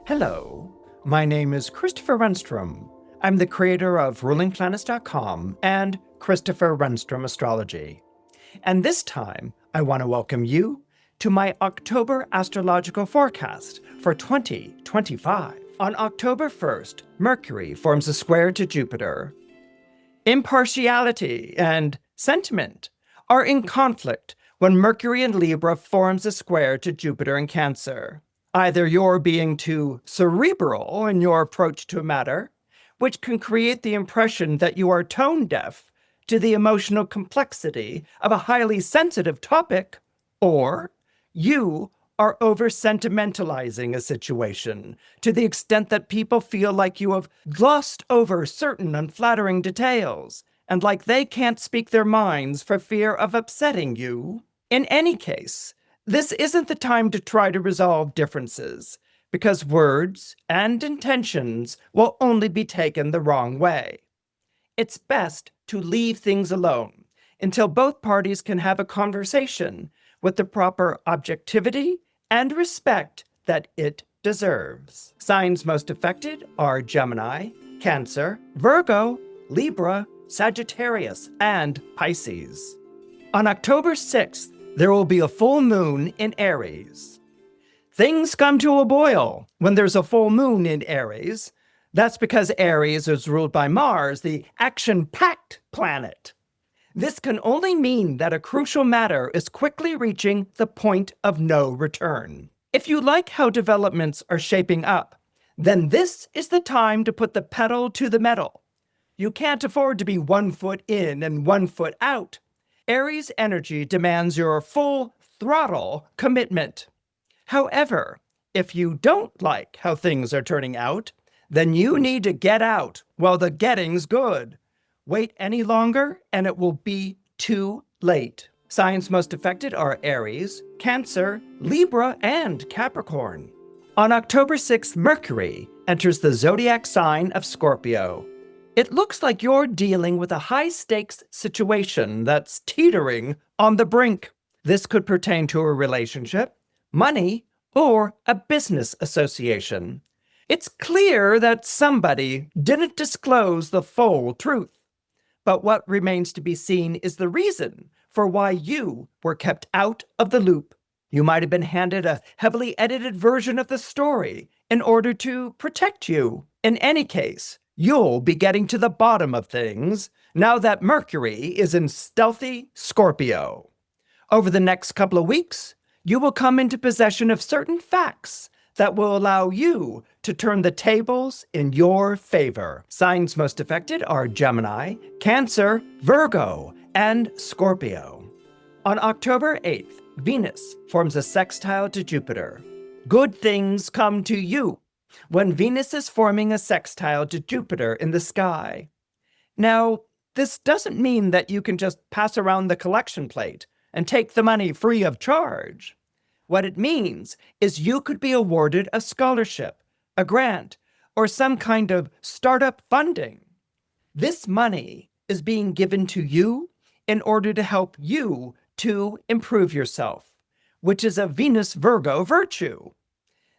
Hello, my name is Christopher Renstrom. I'm the creator of rulingplanets.com and Christopher Renstrom Astrology. And this time, I want to welcome you to my October astrological forecast for 2025. On October 1st, Mercury forms a square to Jupiter. Impartiality and sentiment are in conflict when Mercury in Libra forms a square to Jupiter in Cancer. Either you're being too cerebral in your approach to a matter, which can create the impression that you are tone deaf to the emotional complexity of a highly sensitive topic, or you are over-sentimentalizing a situation to the extent that people feel like you have glossed over certain unflattering details and like they can't speak their minds for fear of upsetting you. In any case, this isn't the time to try to resolve differences, because words and intentions will only be taken the wrong way. It's best to leave things alone until both parties can have a conversation with the proper objectivity and respect that it deserves. Signs most affected are Gemini, Cancer, Virgo, Libra, Sagittarius, and Pisces. On October 6th, there will be a full moon in Aries. Things come to a boil when there's a full moon in Aries. That's because Aries is ruled by Mars, the action-packed planet. This can only mean that a crucial matter is quickly reaching the point of no return. If you like how developments are shaping up, then this is the time to put the pedal to the metal. You can't afford to be 1 foot in and 1 foot out. Aries energy demands your full throttle commitment. However, if you don't like how things are turning out, then you need to get out while the getting's good. Wait any longer and it will be too late. Signs most affected are Aries, Cancer, Libra, and Capricorn. On October 6th, Mercury enters the zodiac sign of Scorpio. It looks like you're dealing with a high-stakes situation that's teetering on the brink. This could pertain to a relationship, money, or a business association. It's clear that somebody didn't disclose the full truth. But what remains to be seen is the reason for why you were kept out of the loop. You might have been handed a heavily edited version of the story in order to protect you. In any case, you'll be getting to the bottom of things now that Mercury is in stealthy Scorpio. Over the next couple of weeks, you will come into possession of certain facts that will allow you to turn the tables in your favor. Signs most affected are Gemini, Cancer, Virgo, and Scorpio. On October 8th, Venus forms a sextile to Jupiter. Good things come to you when Venus is forming a sextile to Jupiter in the sky. Now, this doesn't mean that you can just pass around the collection plate and take the money free of charge. What it means is you could be awarded a scholarship, a grant, or some kind of startup funding. This money is being given to you in order to help you to improve yourself, which is a Venus-Virgo virtue.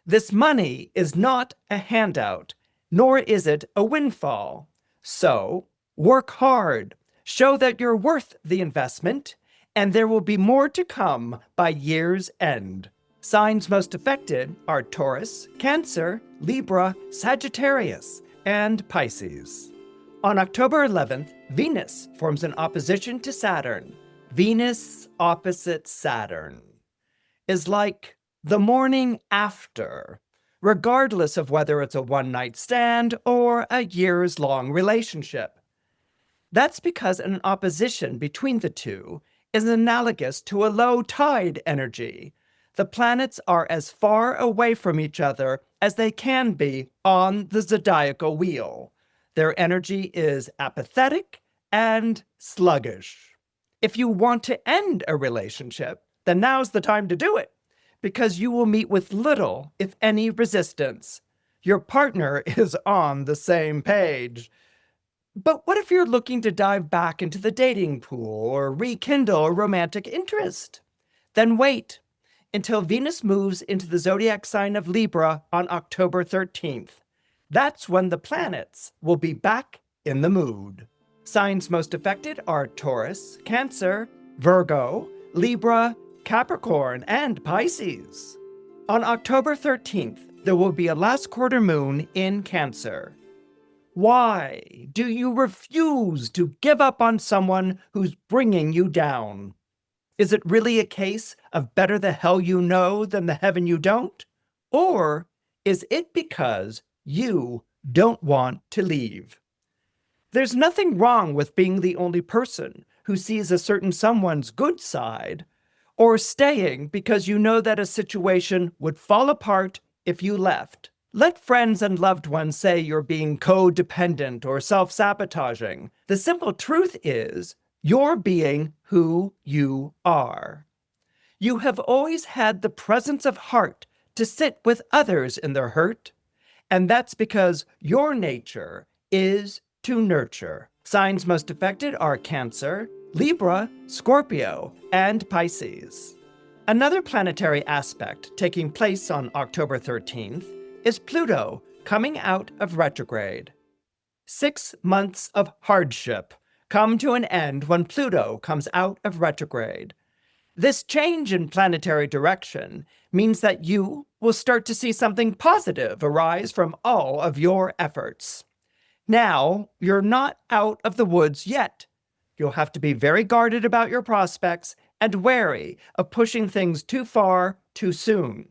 This money is not a handout, nor is it a windfall. So, work hard, show that you're worth the investment, and there will be more to come by year's end. Signs most affected are Taurus, Cancer, Libra, Sagittarius, and Pisces. On October 11th, Venus forms an opposition to Saturn. Venus opposite Saturn is like the morning after, regardless of whether it's a one-night stand or a years-long relationship. That's because an opposition between the two is analogous to a low tide energy. The planets are as far away from each other as they can be on the zodiacal wheel. Their energy is apathetic and sluggish. If you want to end a relationship, then now's the time to do it, because you will meet with little, if any, resistance. Your partner is on the same page. But what if you're looking to dive back into the dating pool or rekindle a romantic interest? Then wait. until Venus moves into the zodiac sign of Libra on October 13th. That's when the planets will be back in the mood. Signs most affected are Taurus, Cancer, Virgo, Libra, Capricorn, and Pisces. On October 13th, there will be a last quarter moon in Cancer. Why do you refuse to give up on someone who's bringing you down? Is it really a case of better the hell you know than the heaven you don't? Or is it because you don't want to leave? There's nothing wrong with being the only person who sees a certain someone's good side, or staying because you know that a situation would fall apart if you left. Let friends and loved ones say you're being codependent or self-sabotaging. The simple truth is, you're being who you are. You have always had the presence of heart to sit with others in their hurt, and that's because your nature is to nurture. Signs most affected are Cancer, Libra, Scorpio, and Pisces. Another planetary aspect taking place on October 13th is Pluto coming out of retrograde. 6 months of hardship come to an end when Pluto comes out of retrograde. This change in planetary direction means that you will start to see something positive arise from all of your efforts. Now, you're not out of the woods yet. You'll have to be very guarded about your prospects and wary of pushing things too far too soon.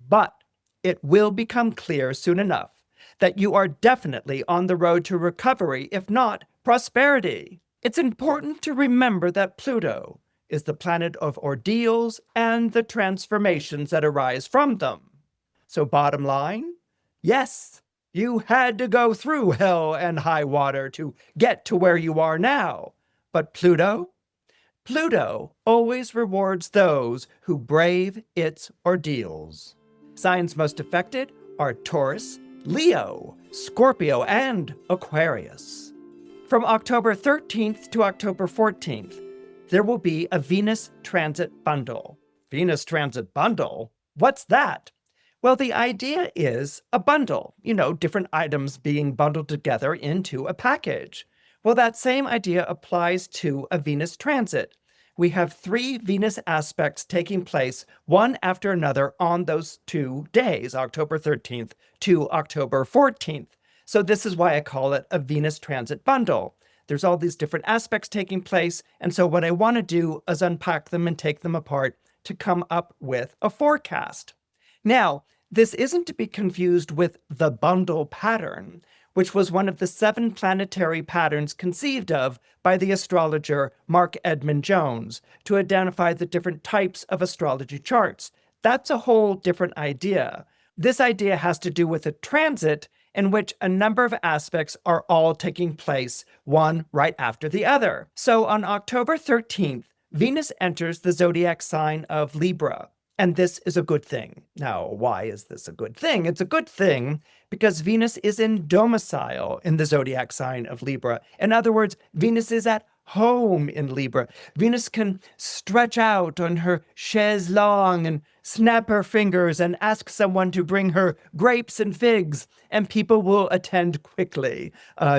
But it will become clear soon enough that you are definitely on the road to recovery, if not prosperity. It's important to remember that Pluto is the planet of ordeals and the transformations that arise from them. So bottom line, yes, you had to go through hell and high water to get to where you are now. But Pluto always rewards those who brave its ordeals. Signs most affected are Taurus, Leo, Scorpio, and Aquarius. From October 13th to October 14th, there will be a Venus transit bundle. Venus transit bundle? What's that? Well, the idea is a bundle, different items being bundled together into a package. Well, that same idea applies to a Venus transit. We have 3 Venus aspects taking place one after another on those 2 days, October 13th to October 14th. So this is why I call it a Venus transit bundle. There's all these different aspects taking place, and so what I want to do is unpack them and take them apart to come up with a forecast. Now, this isn't to be confused with the bundle pattern, which was one of the 7 planetary patterns conceived of by the astrologer Mark Edmund Jones to identify the different types of astrology charts. That's a whole different idea. This idea has to do with a transit in which a number of aspects are all taking place, one right after the other. So on October 13th, Venus enters the zodiac sign of Libra. And this is a good thing. Now, why is this a good thing? It's a good thing because Venus is in domicile in the zodiac sign of Libra. In other words, Venus is at home in Libra. Venus can stretch out on her chaise longue and snap her fingers and ask someone to bring her grapes and figs, and people will attend quickly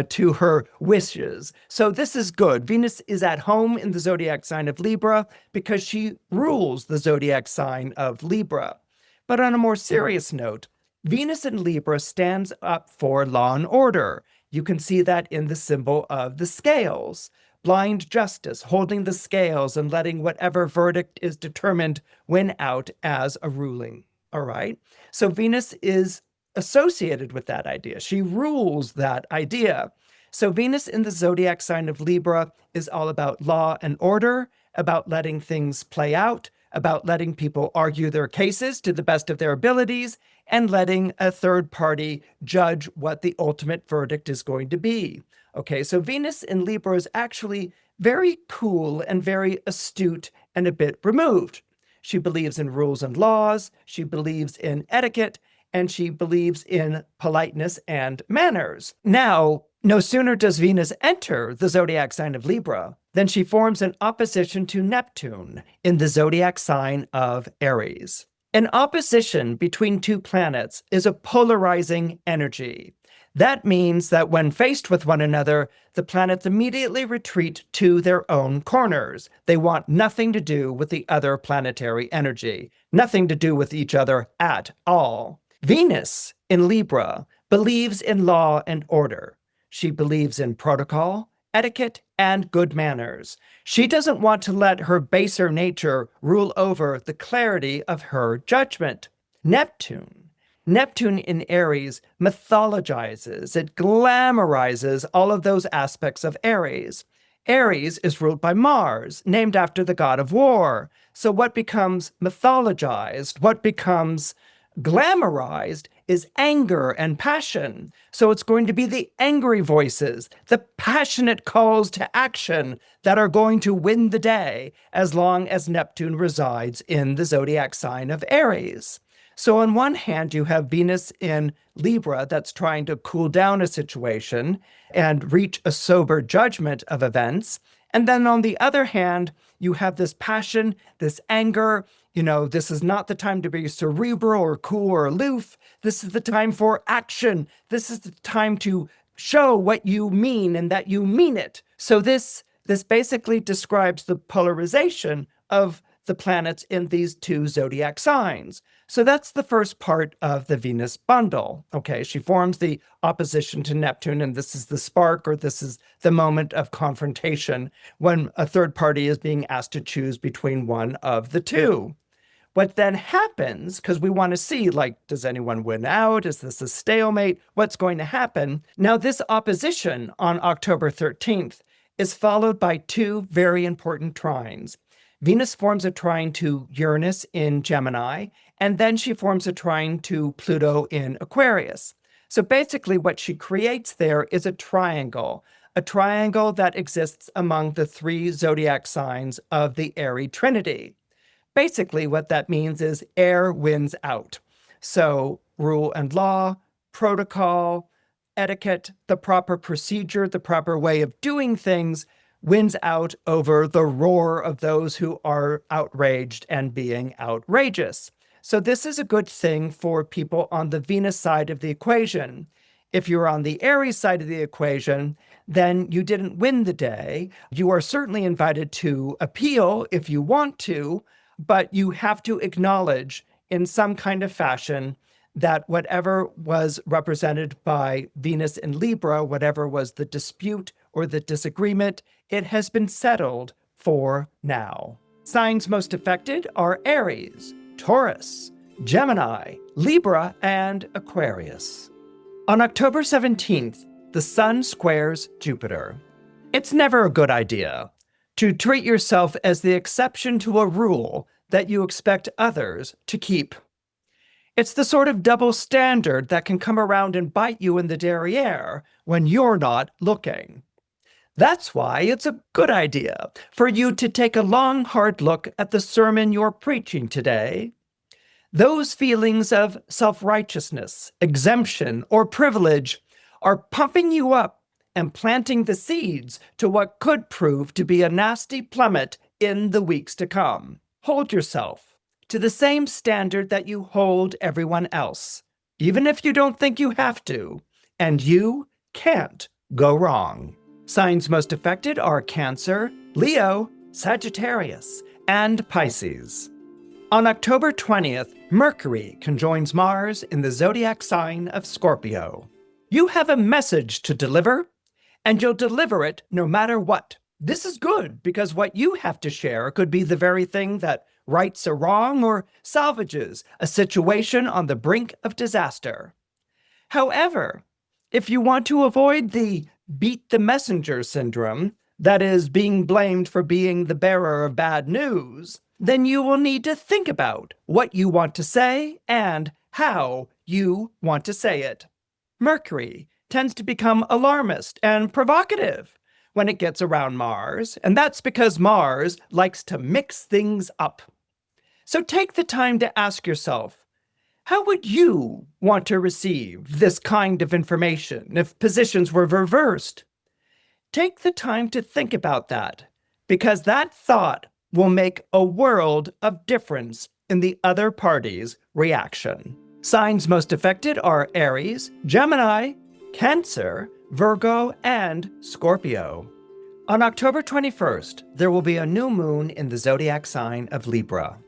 to her wishes. So this is good. Venus is at home in the zodiac sign of Libra because she rules the zodiac sign of Libra. But on a more serious note, Venus in Libra stands up for law and order. You can see that in the symbol of the scales. Blind justice, holding the scales and letting whatever verdict is determined win out as a ruling. All right? So Venus is associated with that idea. She rules that idea. So Venus in the zodiac sign of Libra is all about law and order, about letting things play out, about letting people argue their cases to the best of their abilities, and letting a third party judge what the ultimate verdict is going to be. Okay, so Venus in Libra is actually very cool and very astute and a bit removed. She believes in rules and laws, she believes in etiquette, and she believes in politeness and manners. Now, no sooner does Venus enter the zodiac sign of Libra then she forms an opposition to Neptune in the zodiac sign of Aries. An opposition between two planets is a polarizing energy. That means that when faced with one another, the planets immediately retreat to their own corners. They want nothing to do with the other planetary energy, nothing to do with each other at all. Venus in Libra believes in law and order. She believes in protocol, etiquette, and good manners. She doesn't want to let her baser nature rule over the clarity of her judgment. Neptune in Aries mythologizes, it glamorizes all of those aspects of Aries. Aries is ruled by Mars, named after the god of war. So what becomes mythologized, what becomes glamorized is anger and passion. So it's going to be the angry voices, the passionate calls to action that are going to win the day as long as Neptune resides in the zodiac sign of Aries. So on one hand, you have Venus in Libra that's trying to cool down a situation and reach a sober judgment of events. And then on the other hand, you have this passion, this anger. This is not the time to be cerebral or cool or aloof. This is the time for action. This is the time to show what you mean and that you mean it. So this basically describes the polarization of the planets in these two zodiac signs. So that's the first part of the Venus bundle. Okay, she forms the opposition to Neptune, and this is the spark, or this is the moment of confrontation when a third party is being asked to choose between one of the two. What then happens, because we want to see, does anyone win out? Is this a stalemate? What's going to happen? Now, this opposition on October 13th is followed by two very important trines. Venus forms a trine to Uranus in Gemini, and then she forms a trine to Pluto in Aquarius. So basically what she creates there is a triangle that exists among the three zodiac signs of the Airy Trinity. Basically what that means is air wins out. So rule and law, protocol, etiquette, the proper procedure, the proper way of doing things wins out over the roar of those who are outraged and being outrageous. So this is a good thing for people on the Venus side of the equation. If you're on the Aries side of the equation, then you didn't win the day. You are certainly invited to appeal if you want to, but you have to acknowledge in some kind of fashion that whatever was represented by Venus in Libra, whatever was the dispute or the disagreement, it has been settled for now. Signs most affected are Aries, Taurus, Gemini, Libra, and Aquarius. On October 17th, the Sun squares Jupiter. It's never a good idea to treat yourself as the exception to a rule that you expect others to keep. It's the sort of double standard that can come around and bite you in the derriere when you're not looking. That's why it's a good idea for you to take a long, hard look at the sermon you're preaching today. Those feelings of self-righteousness, exemption, or privilege are pumping you up and planting the seeds to what could prove to be a nasty plummet in the weeks to come. Hold yourself to the same standard that you hold everyone else, even if you don't think you have to, and you can't go wrong. Signs most affected are Cancer, Leo, Sagittarius, and Pisces. On October 20th, Mercury conjoins Mars in the zodiac sign of Scorpio. You have a message to deliver, and you'll deliver it no matter what. This is good because what you have to share could be the very thing that rights a wrong or salvages a situation on the brink of disaster. However, if you want to avoid the beat the messenger syndrome, that is, being blamed for being the bearer of bad news, then you will need to think about what you want to say and how you want to say it. Mercury tends to become alarmist and provocative when it gets around Mars, and that's because Mars likes to mix things up. So take the time to ask yourself, how would you want to receive this kind of information if positions were reversed? Take the time to think about that. because that thought will make a world of difference in the other party's reaction. Signs most affected are Aries, Gemini, Cancer, Virgo, and Scorpio. On October 21st, there will be a new moon in the zodiac sign of Libra.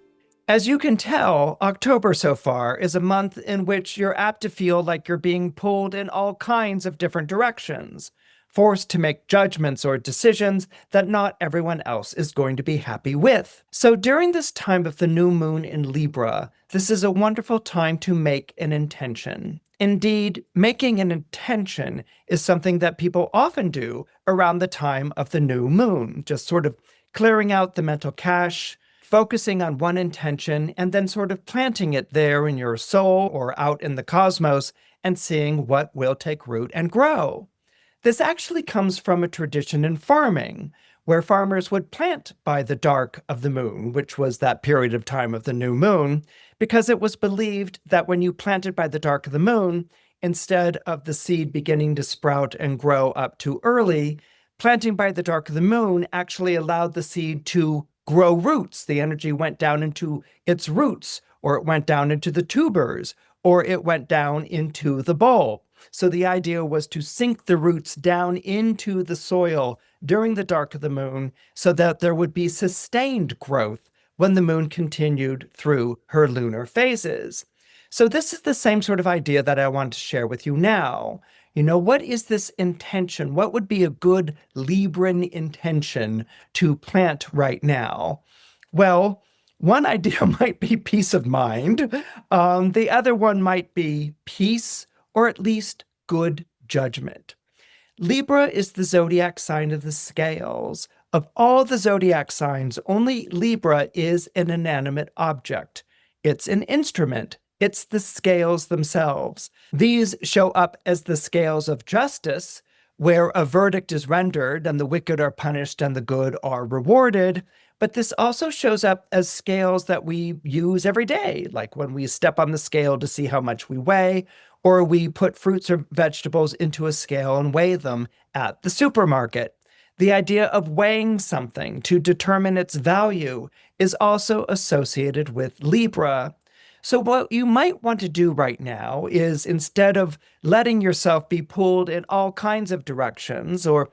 As you can tell, October so far is a month in which you're apt to feel like you're being pulled in all kinds of different directions, forced to make judgments or decisions that not everyone else is going to be happy with. So during this time of the new moon in Libra, this is a wonderful time to make an intention. Indeed, making an intention is something that people often do around the time of the new moon, just sort of clearing out the mental cache, focusing on one intention, and then sort of planting it there in your soul or out in the cosmos and seeing what will take root and grow. This actually comes from a tradition in farming, where farmers would plant by the dark of the moon, which was that period of time of the new moon, because it was believed that when you planted by the dark of the moon, instead of the seed beginning to sprout and grow up too early, planting by the dark of the moon actually allowed the seed to grow roots. The energy went down into its roots, or it went down into the tubers, or it went down into the bulb. So the idea was to sink the roots down into the soil during the dark of the moon so that there would be sustained growth when the moon continued through her lunar phases. So this is the same sort of idea that I want to share with you now. What is this intention? What would be a good Libran intention to plant right now? Well, one idea might be peace of mind. The other one might be peace, or at least good judgment. Libra is the zodiac sign of the scales. Of all the zodiac signs, only Libra is an inanimate object. It's an instrument. It's the scales themselves. These show up as the scales of justice, where a verdict is rendered and the wicked are punished and the good are rewarded. But this also shows up as scales that we use every day, like when we step on the scale to see how much we weigh, or we put fruits or vegetables into a scale and weigh them at the supermarket. The idea of weighing something to determine its value is also associated with Libra. So what you might want to do right now is, instead of letting yourself be pulled in all kinds of directions or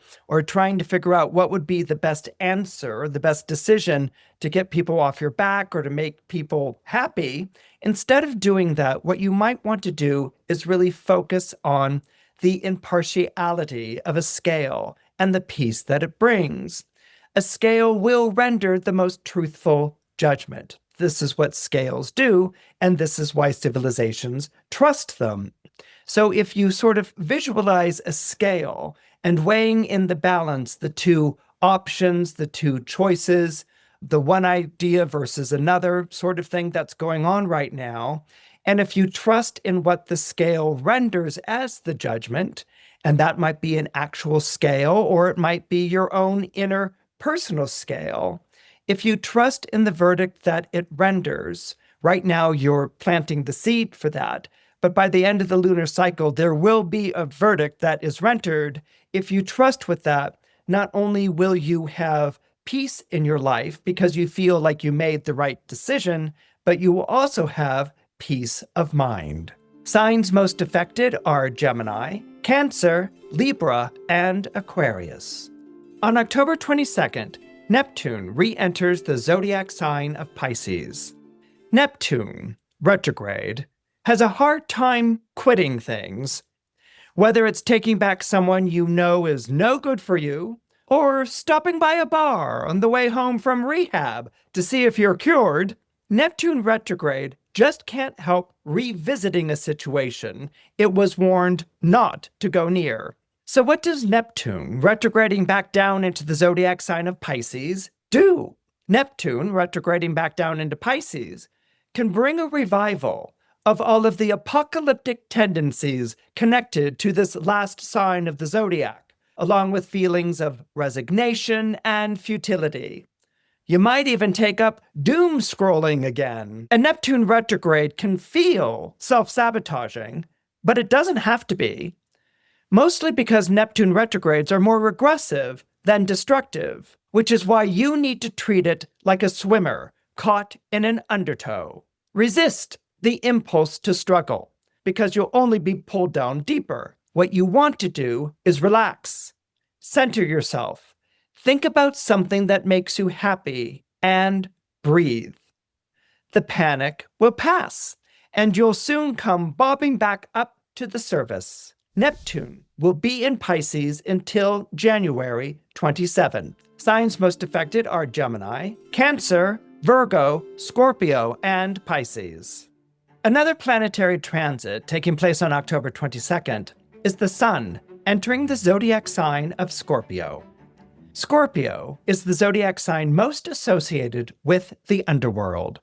trying to figure out what would be the best answer, the best decision to get people off your back or to make people happy, instead of doing that, what you might want to do is really focus on the impartiality of a scale and the peace that it brings. A scale will render the most truthful judgment. This is what scales do, and this is why civilizations trust them. So if you sort of visualize a scale and weighing in the balance the two options, the two choices, the one idea versus another sort of thing that's going on right now, and if you trust in what the scale renders as the judgment, and that might be an actual scale or it might be your own inner personal scale, if you trust in the verdict that it renders, right now you're planting the seed for that, but by the end of the lunar cycle, there will be a verdict that is rendered. If you trust with that, not only will you have peace in your life because you feel like you made the right decision, but you will also have peace of mind. Signs most affected are Gemini, Cancer, Libra, and Aquarius. On October 22nd, Neptune re-enters the zodiac sign of Pisces. Neptune, retrograde, has a hard time quitting things. Whether it's taking back someone you know is no good for you, or stopping by a bar on the way home from rehab to see if you're cured, Neptune retrograde just can't help revisiting a situation it was warned not to go near. So what does Neptune, retrograding back down into the zodiac sign of Pisces, do? Neptune, retrograding back down into Pisces, can bring a revival of all of the apocalyptic tendencies connected to this last sign of the zodiac, along with feelings of resignation and futility. You might even take up doom scrolling again. And Neptune retrograde can feel self-sabotaging, but it doesn't have to be. Mostly because Neptune retrogrades are more regressive than destructive. which is why you need to treat it like a swimmer caught in an undertow. Resist the impulse to struggle, because you'll only be pulled down deeper. What you want to do is relax. Center yourself. Think about something that makes you happy and breathe. The panic will pass, and you'll soon come bobbing back up to the surface. Neptune will be in Pisces until January 27th. Signs most affected are Gemini, Cancer, Virgo, Scorpio, and Pisces. Another planetary transit taking place on October 22nd is the Sun entering the zodiac sign of Scorpio. Scorpio is the zodiac sign most associated with the underworld.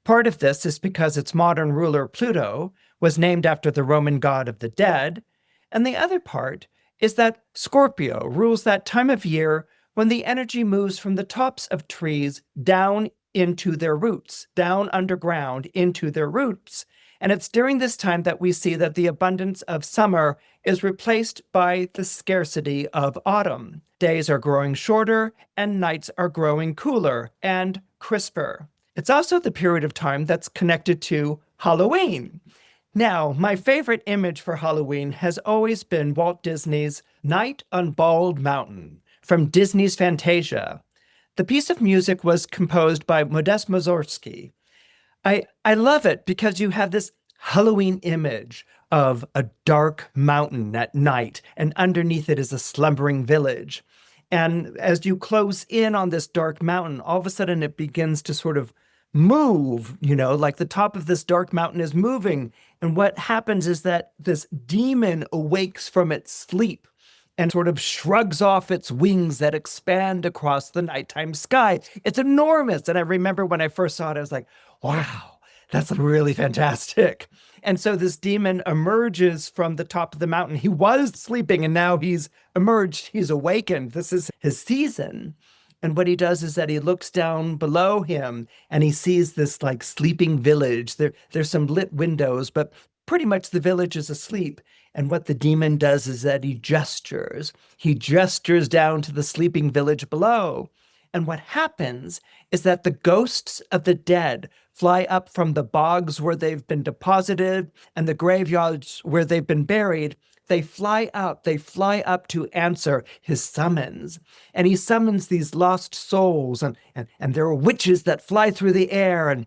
Part of this is because its modern ruler, Pluto, was named after the Roman god of the dead, and the other part is that Scorpio rules that time of year when the energy moves from the tops of trees down into their roots, down underground into their roots. And it's during this time that we see that the abundance of summer is replaced by the scarcity of autumn. Days are growing shorter and nights are growing cooler and crisper. It's also the period of time that's connected to Halloween. Now, my favorite image for Halloween has always been Walt Disney's Night on Bald Mountain from Disney's Fantasia. The piece of music was composed by Modest Mussorgsky. I love it because you have this Halloween image of a dark mountain at night, and underneath it is a slumbering village. And as you close in on this dark mountain, all of a sudden it begins to sort of move, like the top of this dark mountain is moving. And what happens is that this demon awakes from its sleep and sort of shrugs off its wings that expand across the nighttime sky. It's enormous. And I remember when I first saw it, I was like, wow, that's really fantastic. And so this demon emerges from the top of the mountain. He was sleeping and now he's emerged. He's awakened. This is his season. And what he does is that he looks down below him and he sees this like sleeping village. There's some lit windows, but pretty much the village is asleep. And what the demon does is that he gestures. He gestures down to the sleeping village below. And what happens is that the ghosts of the dead fly up from the bogs where they've been deposited and the graveyards where they've been buried. They fly up to answer his summons. And he summons these lost souls, and there are witches that fly through the air, and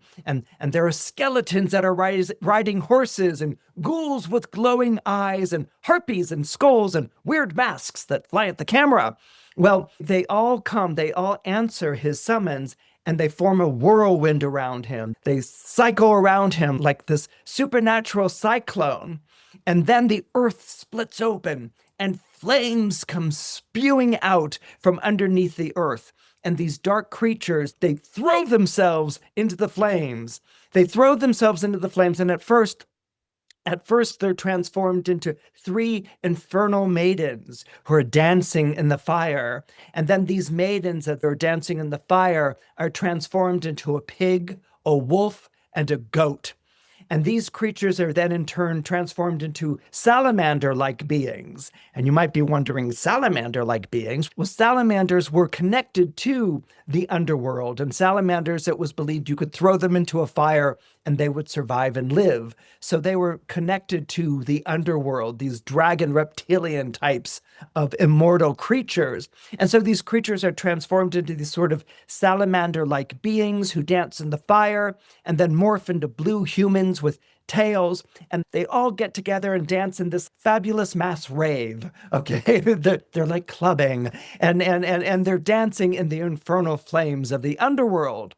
there are skeletons that are riding horses, and ghouls with glowing eyes, and harpies and skulls, and weird masks that fly at the camera. Well, they all come, they all answer his summons, and they form a whirlwind around him. They cycle around him like this supernatural cyclone. And then the earth splits open and flames come spewing out from underneath the earth. And these dark creatures, they throw themselves into the flames. And at first, they're transformed into 3 infernal maidens who are dancing in the fire. And then these maidens that are dancing in the fire are transformed into a pig, a wolf, and a goat. And these creatures are then in turn transformed into salamander-like beings. And you might be wondering, salamander-like beings? Well, salamanders were connected to the underworld. And salamanders, it was believed you could throw them into a fire and they would survive and live. So they were connected to the underworld, these dragon reptilian types of immortal creatures. And so these creatures are transformed into these sort of salamander-like beings who dance in the fire and then morph into blue humans with tails, and they all get together and dance in this fabulous mass rave. Okay, they're like clubbing, and they're dancing in the infernal flames of the underworld.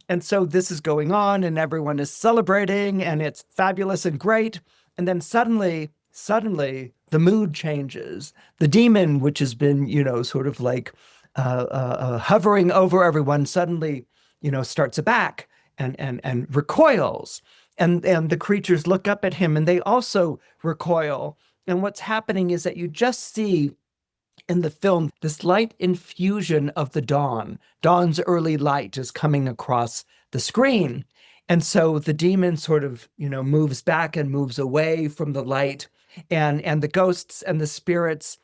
And so this is going on, and everyone is celebrating, and it's fabulous and great. And then suddenly, the mood changes. The demon, which has been, sort of like hovering over everyone, suddenly, starts aback and recoils. And the creatures look up at him, and they also recoil. And what's happening is that you just see in the film this light infusion of the dawn. Dawn's early light is coming across the screen. And so the demon sort of, moves back and moves away from the light. And the ghosts and the spirits,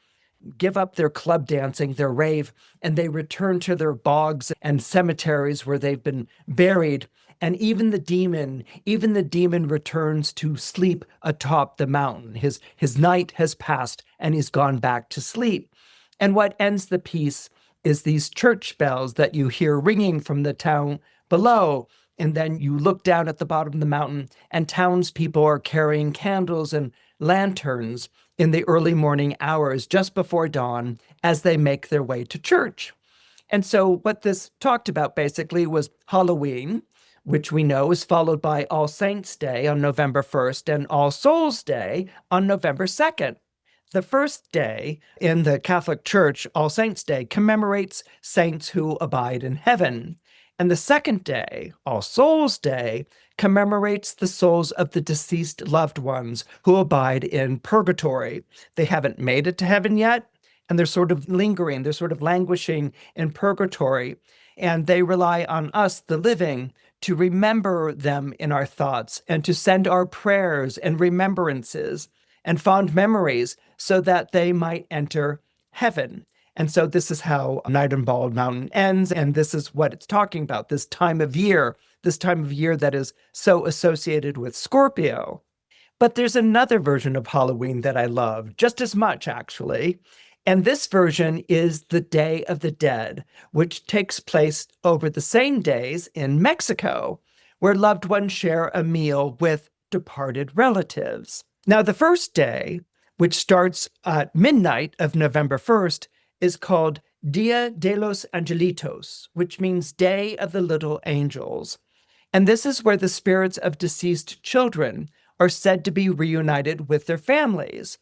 give up their club dancing, their rave, and they return to their bogs and cemeteries where they've been buried. And even the demon returns to sleep atop the mountain. His night has passed and he's gone back to sleep. And what ends the piece is these church bells that you hear ringing from the town below. And then you look down at the bottom of the mountain, and townspeople are carrying candles and lanterns in the early morning hours just before dawn as they make their way to church. And so what this talked about basically was Halloween, which we know is followed by All Saints' Day on November 1st and All Souls' Day on November 2nd. The first day in the Catholic Church, All Saints' Day, commemorates saints who abide in heaven. And the second day, All Souls' Day, commemorates the souls of the deceased loved ones who abide in purgatory. They haven't made it to heaven yet, and they're sort of lingering, they're sort of languishing in purgatory. And they rely on us, the living, to remember them in our thoughts and to send our prayers and remembrances and fond memories so that they might enter heaven. And so this is how Night on Bald Mountain ends, and this is what it's talking about, this time of year that is so associated with Scorpio. But there's another version of Halloween that I love, just as much, actually. And this version is the Day of the Dead, which takes place over the same days in Mexico, where loved ones share a meal with departed relatives. Now, the first day, which starts at midnight of November 1st, is called Dia de los Angelitos, which means Day of the Little Angels. And this is where the spirits of deceased children are said to be reunited with their families.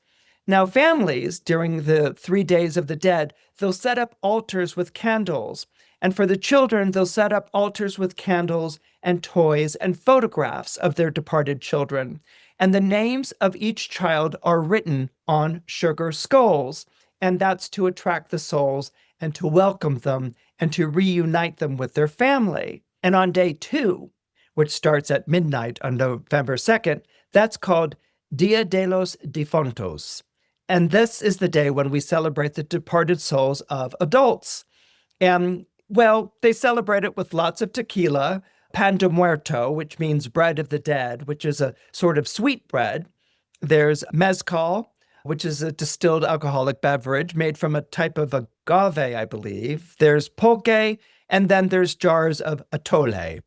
Now, families, during the 3 days of the dead, they'll set up altars with candles. And for the children, they'll set up altars with candles and toys and photographs of their departed children. And the names of each child are written on sugar skulls. And that's to attract the souls and to welcome them and to reunite them with their family. And on day 2, which starts at midnight on November 2nd, that's called Dia de los Difuntos. And this is the day when we celebrate the departed souls of adults. And, well, they celebrate it with lots of tequila, pan de muerto, which means bread of the dead, which is a sort of sweet bread. There's mezcal, which is a distilled alcoholic beverage made from a type of agave, I believe. There's pulque, and then there's jars of atole.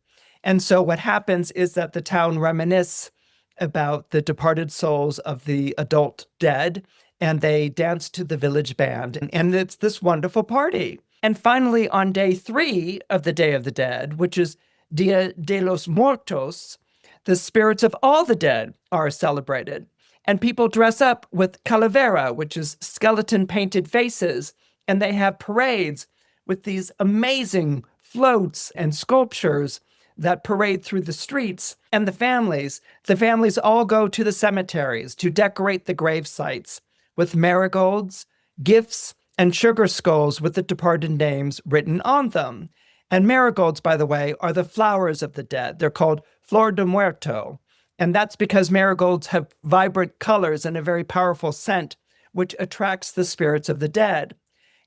And so what happens is that the town reminisce about the departed souls of the adult dead, and they dance to the village band, and it's this wonderful party. And finally, on day 3 of the Day of the Dead, which is Dia de los Muertos, the spirits of all the dead are celebrated. And people dress up with calavera, which is skeleton-painted faces, and they have parades with these amazing floats and sculptures that parade through the streets. And the families all go to the cemeteries to decorate the grave sites with marigolds, gifts, and sugar skulls with the departed names written on them. And marigolds, by the way, are the flowers of the dead. They're called Flor de Muerto. And that's because marigolds have vibrant colors and a very powerful scent, which attracts the spirits of the dead.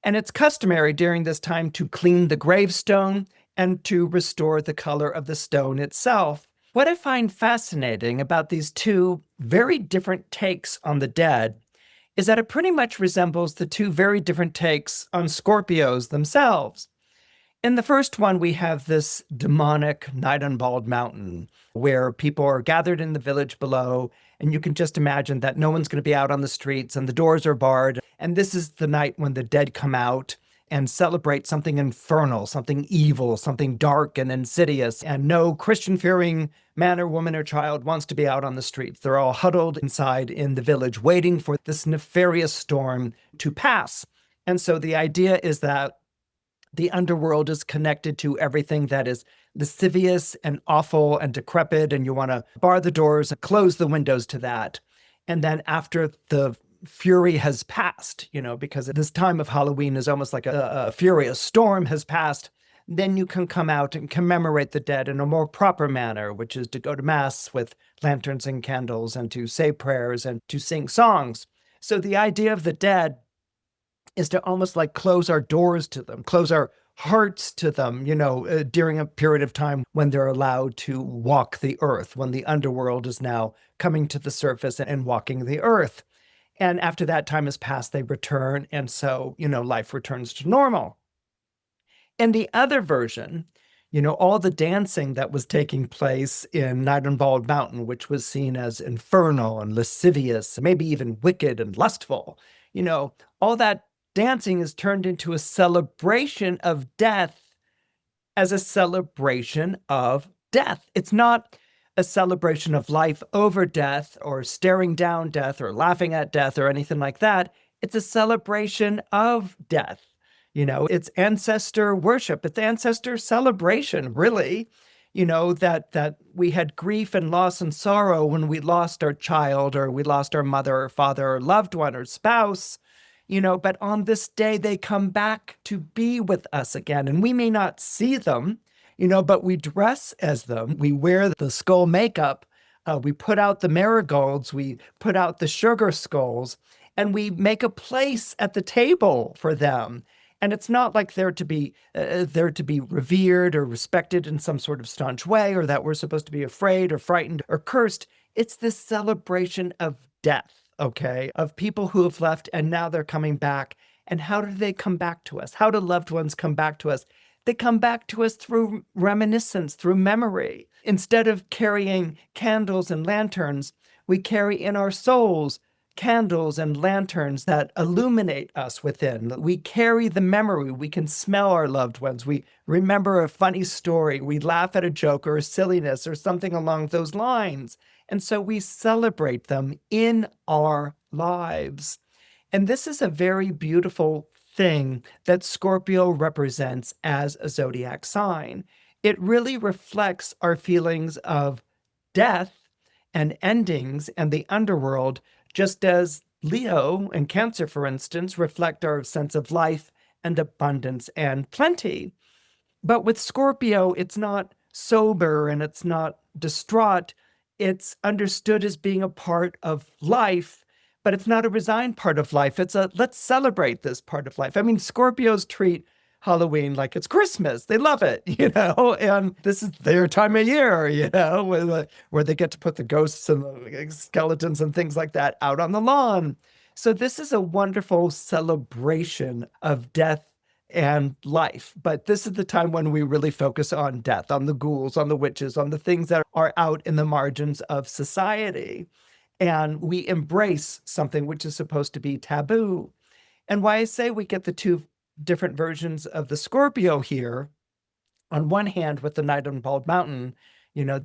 And it's customary during this time to clean the gravestone and to restore the color of the stone itself. What I find fascinating about these two very different takes on the dead is that it pretty much resembles the two very different takes on Scorpios themselves. In the first one, we have this demonic night on Bald Mountain where people are gathered in the village below, and you can just imagine that no one's going to be out on the streets and the doors are barred. And this is the night when the dead come out and celebrate something infernal, something evil, something dark and insidious. And no Christian-fearing man or woman or child wants to be out on the streets. They're all huddled inside in the village waiting for this nefarious storm to pass. And so the idea is that the underworld is connected to everything that is lascivious and awful and decrepit, and you want to bar the doors and close the windows to that. And then after the fury has passed, because this time of Halloween is almost like a furious storm has passed, then you can come out and commemorate the dead in a more proper manner, which is to go to Mass with lanterns and candles and to say prayers and to sing songs. So the idea of the dead is to almost like close our doors to them, close our hearts to them, during a period of time when they're allowed to walk the earth, when the underworld is now coming to the surface and walking the earth. And after that time has passed, they return. And so, life returns to normal. In the other version, all the dancing that was taking place in Night on Bald Mountain, which was seen as infernal and lascivious, maybe even wicked and lustful, all that dancing is turned into a celebration of death as a celebration of death. It's not a celebration of life over death or staring down death or laughing at death or anything like that. It's a celebration of death. It's ancestor worship. It's ancestor celebration, really. That we had grief and loss and sorrow when we lost our child or we lost our mother or father or loved one or spouse. But on this day, they come back to be with us again. And we may not see them, but we dress as them. We wear the skull makeup. We put out the marigolds. We put out the sugar skulls. And we make a place at the table for them. And it's not like they're to be revered or respected in some sort of staunch way, or that we're supposed to be afraid or frightened or cursed. It's this celebration of death, okay, of people who have left and now they're coming back. And how do they come back to us? How do loved ones come back to us? They come back to us through reminiscence, through memory. Instead of carrying candles and lanterns, we carry in our souls candles and lanterns that illuminate us within. We carry the memory. We can smell our loved ones. We remember a funny story. We laugh at a joke or a silliness or something along those lines. And so we celebrate them in our lives. And this is a very beautiful thing that Scorpio represents as a zodiac sign. It really reflects our feelings of death and endings and the underworld, just as Leo and Cancer, for instance, reflect our sense of life and abundance and plenty. But with Scorpio, it's not sober and it's not distraught. It's understood as being a part of life, but it's not a resigned part of life. It's a let's celebrate this part of life. I mean, Scorpios treat Halloween like it's Christmas. They love it, and this is their time of year, where they get to put the ghosts and the skeletons and things like that out on the lawn. So this is a wonderful celebration of death and life. But this is the time when we really focus on death, on the ghouls, on the witches, on the things that are out in the margins of society. And we embrace something which is supposed to be taboo. And why I say we get the two different versions of the Scorpio here. On one hand, with the Night on Bald Mountain,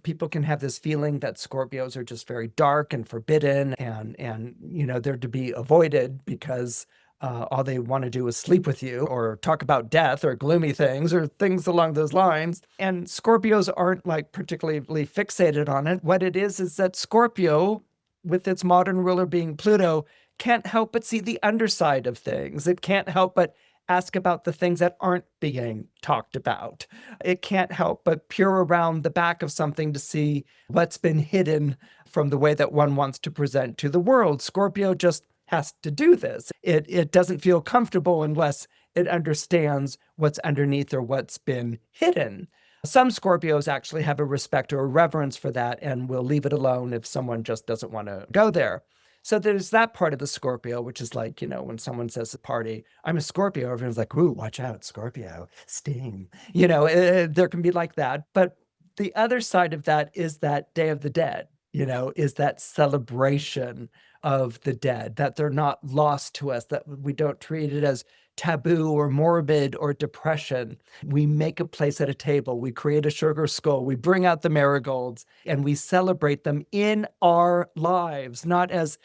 people can have this feeling that Scorpios are just very dark and forbidden and they're to be avoided because all they want to do is sleep with you or talk about death or gloomy things or things along those lines. And Scorpios aren't like particularly fixated on it. What it is that Scorpio, with its modern ruler being Pluto, can't help but see the underside of things. It can't help but ask about the things that aren't being talked about. It can't help but peer around the back of something to see what's been hidden from the way that one wants to present to the world. Scorpio just has to do this. It doesn't feel comfortable unless it understands what's underneath or what's been hidden. Some Scorpios actually have a respect or a reverence for that and will leave it alone if someone just doesn't want to go there. So there's that part of the Scorpio, which is like, when someone says at a party, I'm a Scorpio, everyone's like, ooh, watch out, Scorpio, sting. There can be like that. But the other side of that is that Day of the Dead, is that celebration of the dead, that they're not lost to us, that we don't treat it as taboo or morbid or depression. We make a place at a table, we create a sugar skull, we bring out the marigolds, and we celebrate them in our lives, not as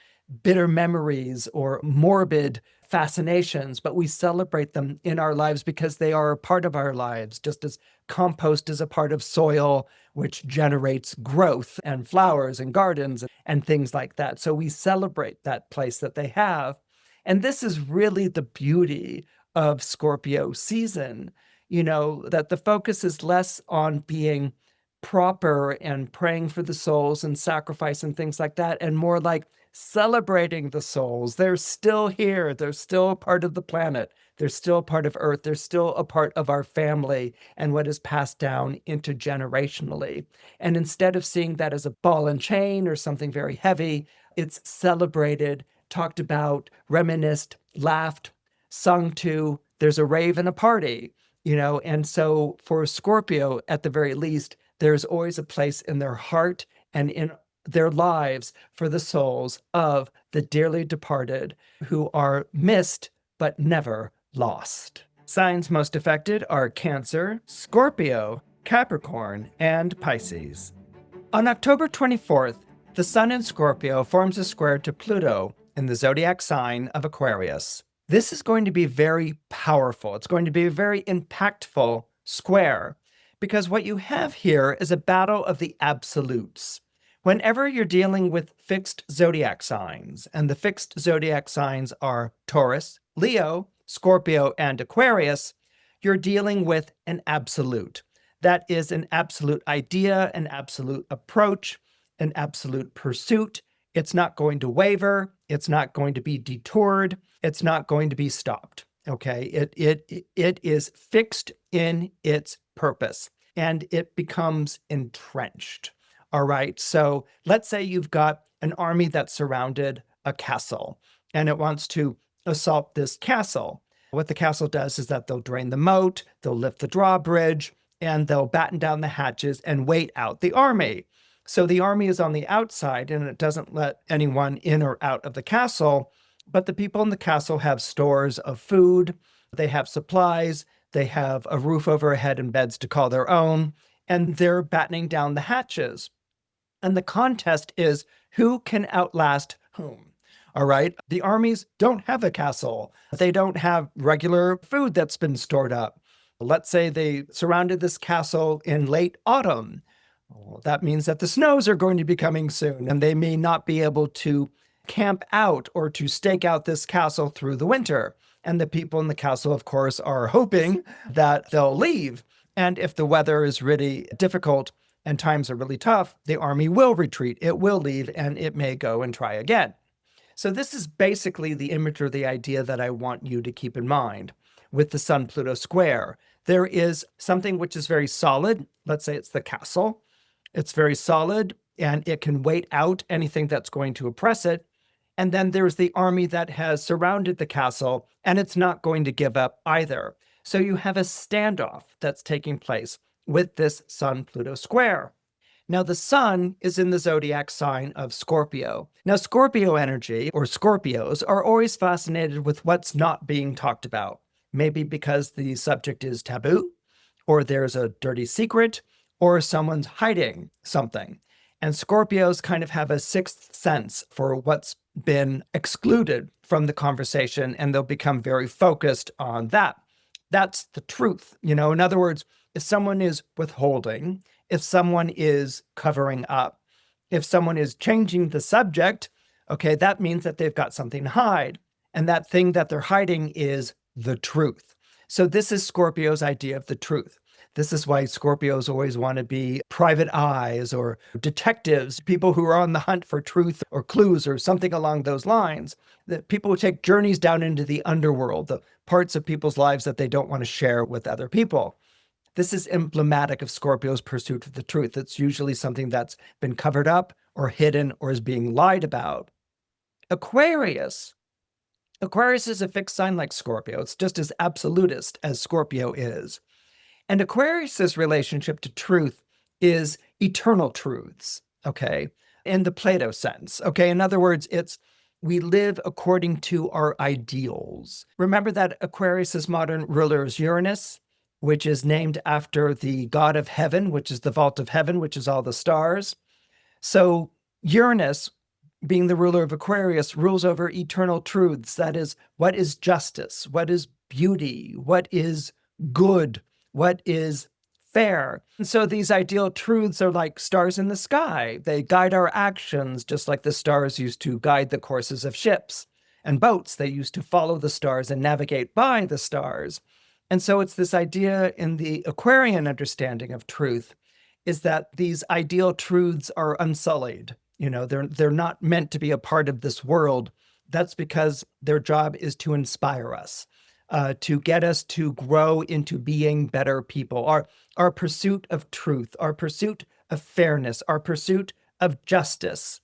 bitter memories or morbid fascinations, but we celebrate them in our lives because they are a part of our lives, just as compost is a part of soil, which generates growth and flowers and gardens and things like that. So we celebrate that place that they have. And this is really the beauty of Scorpio season, that the focus is less on being proper and praying for the souls and sacrifice and things like that, and more like celebrating the souls. They're still here. They're still a part of the planet. They're still a part of Earth. They're still a part of our family and what is passed down intergenerationally. And instead of seeing that as a ball and chain or something very heavy, it's celebrated, talked about, reminisced, laughed, sung to. There's a rave and a party, and so for Scorpio, at the very least, there's always a place in their heart and in their lives for the souls of the dearly departed who are missed but never lost. Signs most affected are Cancer, Scorpio, Capricorn, and Pisces. On October 24th, the Sun in Scorpio forms a square to Pluto in the zodiac sign of Aquarius. This is going to be very powerful. It's going to be a very impactful square because what you have here is a battle of the absolutes. Whenever you're dealing with fixed zodiac signs, and the fixed zodiac signs are Taurus, Leo, Scorpio, and Aquarius, you're dealing with an absolute. That is an absolute idea, an absolute approach, an absolute pursuit. It's not going to waver. It's not going to be detoured. It's not going to be stopped. Okay. It is fixed in its purpose and it becomes entrenched. All right. So let's say you've got an army that surrounded a castle and it wants to assault this castle. What the castle does is that they'll drain the moat, they'll lift the drawbridge, and they'll batten down the hatches and wait out the army. So the army is on the outside and it doesn't let anyone in or out of the castle, but the people in the castle have stores of food, they have supplies, they have a roof overhead and beds to call their own, and they're battening down the hatches. And the contest is who can outlast whom. All right. The armies don't have a castle. They don't have regular food that's been stored up. Let's say they surrounded this castle in late autumn. Well, that means that the snows are going to be coming soon, and they may not be able to camp out or to stake out this castle through the winter. And the people in the castle, of course, are hoping that they'll leave. And if the weather is really difficult and times are really tough, the army will retreat, it will leave, and it may go and try again. So this is basically the image or the idea that I want you to keep in mind with the Sun-Pluto square. There is something which is very solid. Let's say it's the castle. It's very solid and it can wait out anything that's going to oppress it. And then there's the army that has surrounded the castle and it's not going to give up either. So you have a standoff that's taking place with this Sun-Pluto square. Now, the Sun is in the zodiac sign of Scorpio. Now, Scorpio energy, or Scorpios, are always fascinated with what's not being talked about. Maybe because the subject is taboo, or there's a dirty secret, or someone's hiding something. And Scorpios kind of have a sixth sense for what's been excluded from the conversation, and they'll become very focused on that. That's the truth. In other words, if someone is withholding, if someone is covering up, if someone is changing the subject, okay, that means that they've got something to hide. And that thing that they're hiding is the truth. So this is Scorpio's idea of the truth. This is why Scorpios always want to be private eyes or detectives, people who are on the hunt for truth or clues or something along those lines. That people who take journeys down into the underworld, the parts of people's lives that they don't want to share with other people. This is emblematic of Scorpio's pursuit of the truth. It's usually something that's been covered up or hidden or is being lied about. Aquarius is a fixed sign like Scorpio. It's just as absolutist as Scorpio is. And Aquarius's relationship to truth is eternal truths, okay, in the Plato sense, okay? In other words, it's we live according to our ideals. Remember that Aquarius's modern ruler is Uranus, which is named after the god of heaven, which is the vault of heaven, which is all the stars. So Uranus, being the ruler of Aquarius, rules over eternal truths. That is, what is justice? What is beauty? What is good? What is fair? And so these ideal truths are like stars in the sky. They guide our actions, just like the stars used to guide the courses of ships and boats. They used to follow the stars and navigate by the stars. And so it's this idea in the Aquarian understanding of truth is that these ideal truths are unsullied. They're not meant to be a part of this world. That's because their job is to inspire us, to get us to grow into being better people. Our pursuit of truth, our pursuit of fairness, our pursuit of justice,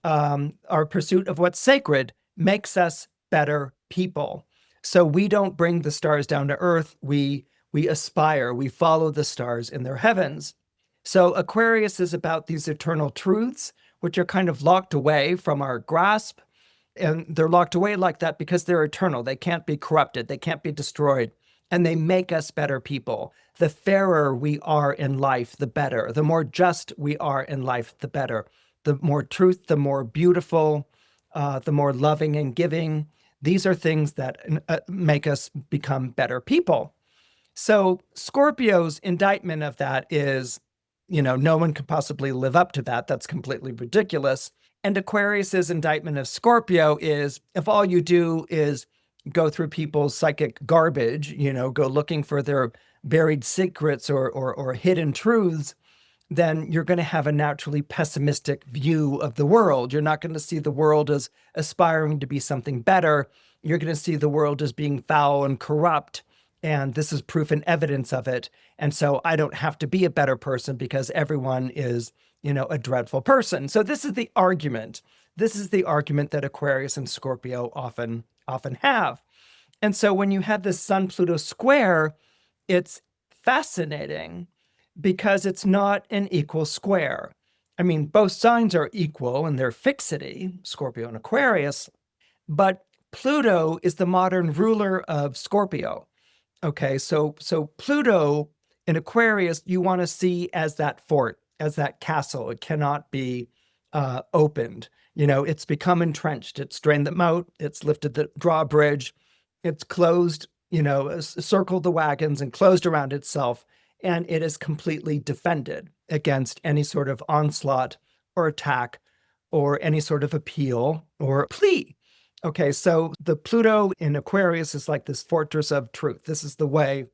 our pursuit of what's sacred makes us better people. So we don't bring the stars down to earth. We aspire, we follow the stars in their heavens. So Aquarius is about these eternal truths, which are kind of locked away from our grasp. And they're locked away like that because they're eternal. They can't be corrupted. They can't be destroyed. And they make us better people. The fairer we are in life, the better. The more just we are in life, the better. The more truth, the more beautiful, the more loving and giving. These are things that make us become better people. So Scorpio's indictment of that is, no one could possibly live up to that. That's completely ridiculous. And Aquarius's indictment of Scorpio is, if all you do is go through people's psychic garbage, go looking for their buried secrets or hidden truths, then you're going to have a naturally pessimistic view of the world. You're not going to see the world as aspiring to be something better. You're going to see the world as being foul and corrupt. And this is proof and evidence of it. And so I don't have to be a better person because everyone is, a dreadful person. So this is the argument. This is the argument that Aquarius and Scorpio often have. And so when you have this Sun-Pluto square, it's fascinating because it's not an equal square. I mean, both signs are equal in their fixity, Scorpio and Aquarius, but Pluto is the modern ruler of Scorpio. Okay, so Pluto in Aquarius, you want to see as that fort, as that castle. It cannot be opened. It's become entrenched. It's drained the moat. It's lifted the drawbridge. It's closed, circled the wagons and closed around itself. And it is completely defended against any sort of onslaught or attack or any sort of appeal or plea. Okay, so the Pluto in Aquarius is like this fortress of truth. This is the way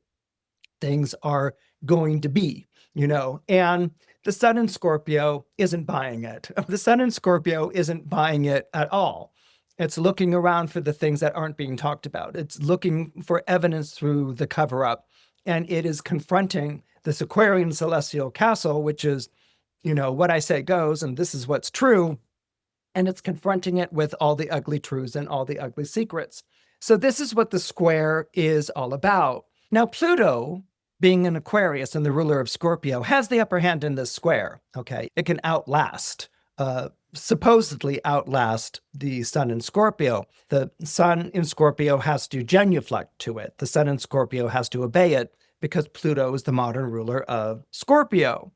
things are going to be, and the Sun in Scorpio isn't buying it. The Sun in Scorpio isn't buying it at all. It's looking around for the things that aren't being talked about. It's looking for evidence through the cover-up, and it is confronting this Aquarian celestial castle, which is, what I say goes, and this is what's true. And it's confronting it with all the ugly truths and all the ugly secrets. So this is what the square is all about. Now, Pluto, being an Aquarius and the ruler of Scorpio, has the upper hand in this square, okay? It can supposedly outlast the Sun in Scorpio. The Sun in Scorpio has to genuflect to it. The Sun in Scorpio has to obey it because Pluto is the modern ruler of Scorpio.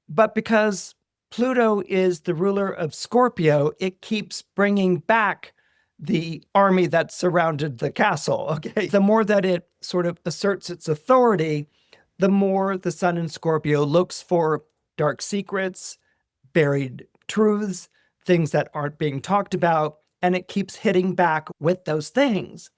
But because Pluto is the ruler of Scorpio, it keeps bringing back the army that surrounded the castle, okay? The more that it sort of asserts its authority, the more the Sun in Scorpio looks for dark secrets, buried truths, things that aren't being talked about, and it keeps hitting back with those things.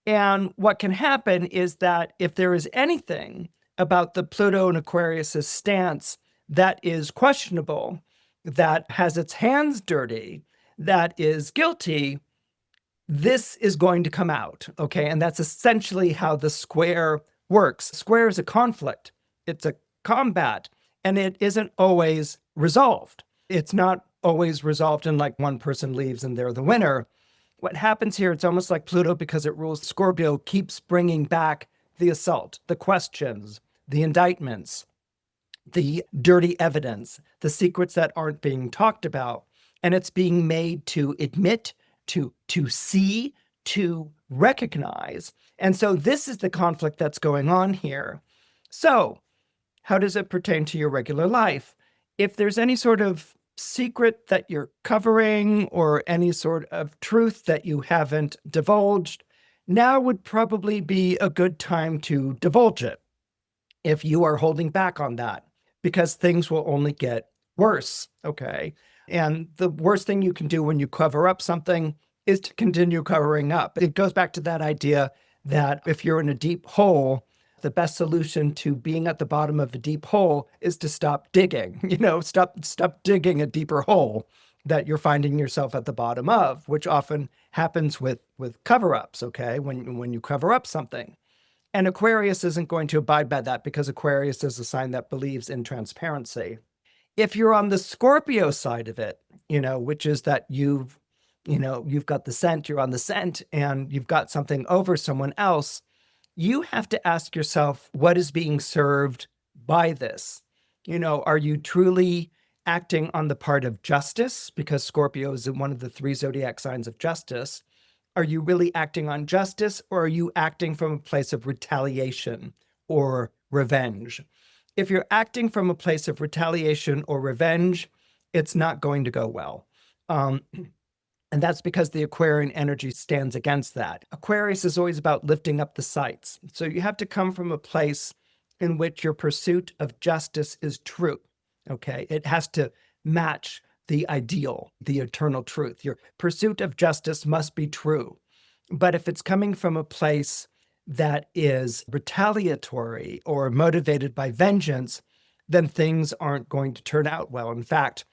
And what can happen is that if there is anything about the Pluto and Aquarius's stance that is questionable, that has its hands dirty, that is guilty, this is going to come out, okay? And that's essentially how the square works. Square is a conflict. It's a combat, and it isn't always resolved. It's not always resolved in like one person leaves and they're the winner. What happens here, it's almost like Pluto, because it rules Scorpio, keeps bringing back the assault, the questions, the indictments, the dirty evidence, the secrets that aren't being talked about. And it's being made to admit, to see, to recognize. And so this is the conflict that's going on here. So how does it pertain to your regular life? If there's any sort of secret that you're covering or any sort of truth that you haven't divulged, now would probably be a good time to divulge it if you are holding back on that, because things will only get worse, okay? And the worst thing you can do when you cover up something is to continue covering up. It goes back to that idea that if you're in a deep hole, The best solution to being at the bottom of a deep hole is to stop digging, stop digging a deeper hole that you're finding yourself at the bottom of, which often happens with cover-ups, okay? When you cover up something. And Aquarius isn't going to abide by that because Aquarius is a sign that believes in transparency. If you're on the Scorpio side of it, which is that you've got the scent, you're on the scent, and you've got something over someone else, you have to ask yourself, what is being served by this? Are you truly acting on the part of justice? Because Scorpio is one of the 3 zodiac signs of justice. Are you really acting on justice, or are you acting from a place of retaliation or revenge? If you're acting from a place of retaliation or revenge, it's not going to go well. And that's because the Aquarian energy stands against that. Aquarius is always about lifting up the sights. So you have to come from a place in which your pursuit of justice is true, okay? It has to match the ideal, the eternal truth. Your pursuit of justice must be true. But if it's coming from a place that is retaliatory or motivated by vengeance, then things aren't going to turn out well. In fact,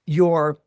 your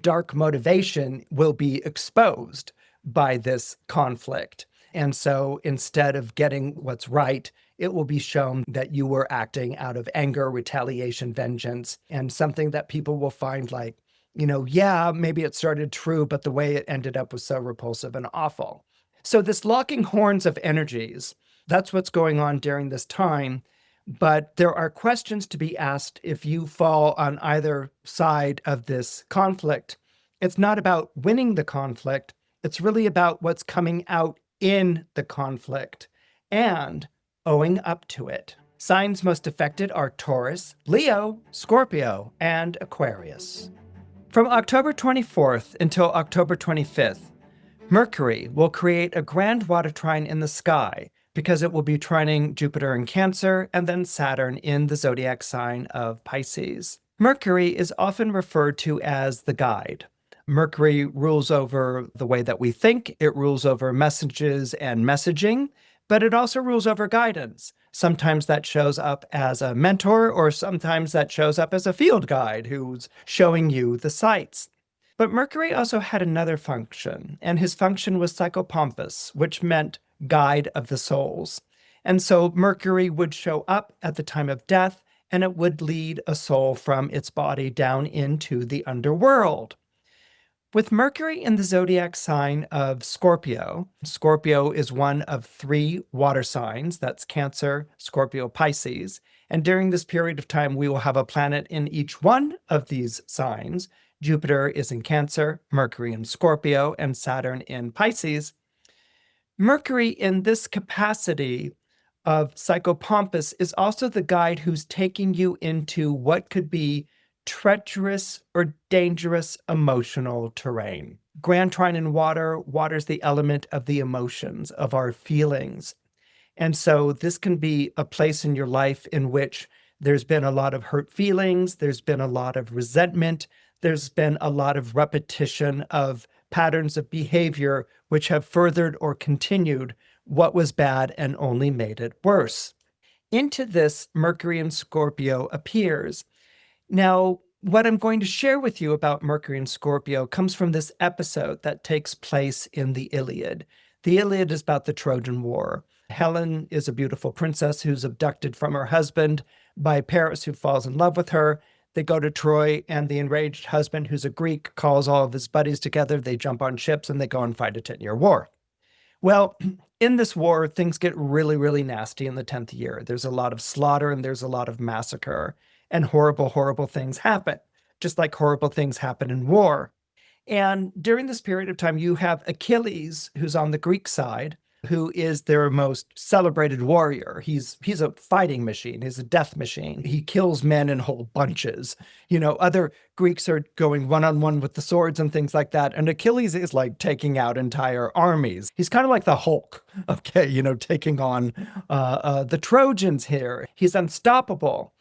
dark motivation will be exposed by this conflict. And so instead of getting what's right, it will be shown that you were acting out of anger, retaliation, vengeance, and something that people will find like, yeah, maybe it started true, but the way it ended up was so repulsive and awful. So this locking horns of energies, that's what's going on during this time. But there are questions to be asked if you fall on either side of this conflict. It's not about winning the conflict. It's really about what's coming out in the conflict and owing up to it. Signs most affected are Taurus, Leo, Scorpio, and Aquarius. From October 24th until October 25th, Mercury will create a grand water trine in the sky because it will be trining Jupiter in Cancer and then Saturn in the zodiac sign of Pisces. Mercury is often referred to as the guide. Mercury rules over the way that we think, it rules over messages and messaging, but it also rules over guidance. Sometimes that shows up as a mentor, or sometimes that shows up as a field guide who's showing you the sights. But Mercury also had another function, and his function was psychopompus, which meant guide of the souls. And so Mercury would show up at the time of death, and it would lead a soul from its body down into the underworld. With Mercury in the zodiac sign of Scorpio, Scorpio is one of 3 water signs, that's Cancer, Scorpio, Pisces, and during this period of time we will have a planet in each one of these signs. Jupiter is in Cancer, Mercury in Scorpio, and Saturn in Pisces. Mercury in this capacity of psychopompus is also the guide who's taking you into what could be treacherous or dangerous emotional terrain. Grand trine in water, water's the element of the emotions, of our feelings. And so this can be a place in your life in which there's been a lot of hurt feelings, there's been a lot of resentment, there's been a lot of repetition of patterns of behavior which have furthered or continued what was bad and only made it worse. Into this, Mercury in Scorpio appears. Now, what I'm going to share with you about Mercury in Scorpio comes from this episode that takes place in the Iliad. The Iliad is about the Trojan War. Helen is a beautiful princess who's abducted from her husband by Paris, who falls in love with her. They go to Troy, and the enraged husband, who's a Greek, calls all of his buddies together. They jump on ships, and they go and fight a 10-year war. Well, in this war, things get really, really nasty in the 10th year. There's a lot of slaughter, and there's a lot of massacre. And horrible, horrible things happen, just like horrible things happen in war. And during this period of time, you have Achilles, who's on the Greek side, who is their most celebrated warrior. He's a fighting machine. He's a death machine. He kills men in whole bunches. Other Greeks are going one-on-one with the swords and things like that. And Achilles is like taking out entire armies. He's kind of like the Hulk, okay, taking on the Trojans here. He's unstoppable.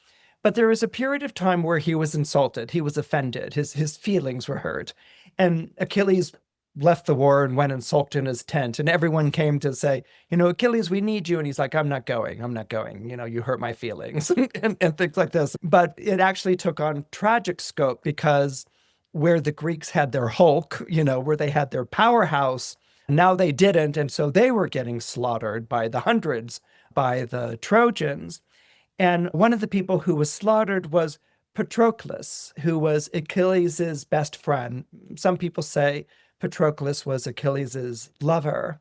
But there was a period of time where he was insulted. He was offended. His feelings were hurt. And Achilles left the war and went and sulked in his tent. And everyone came to say, Achilles, we need you. And he's like, I'm not going. I'm not going. You hurt my feelings and things like this. But it actually took on tragic scope because where the Greeks had their Hulk, where they had their powerhouse, now they didn't. And so they were getting slaughtered by the hundreds by the Trojans. And one of the people who was slaughtered was Patroclus, who was Achilles' best friend. Some people say Patroclus was Achilles' lover.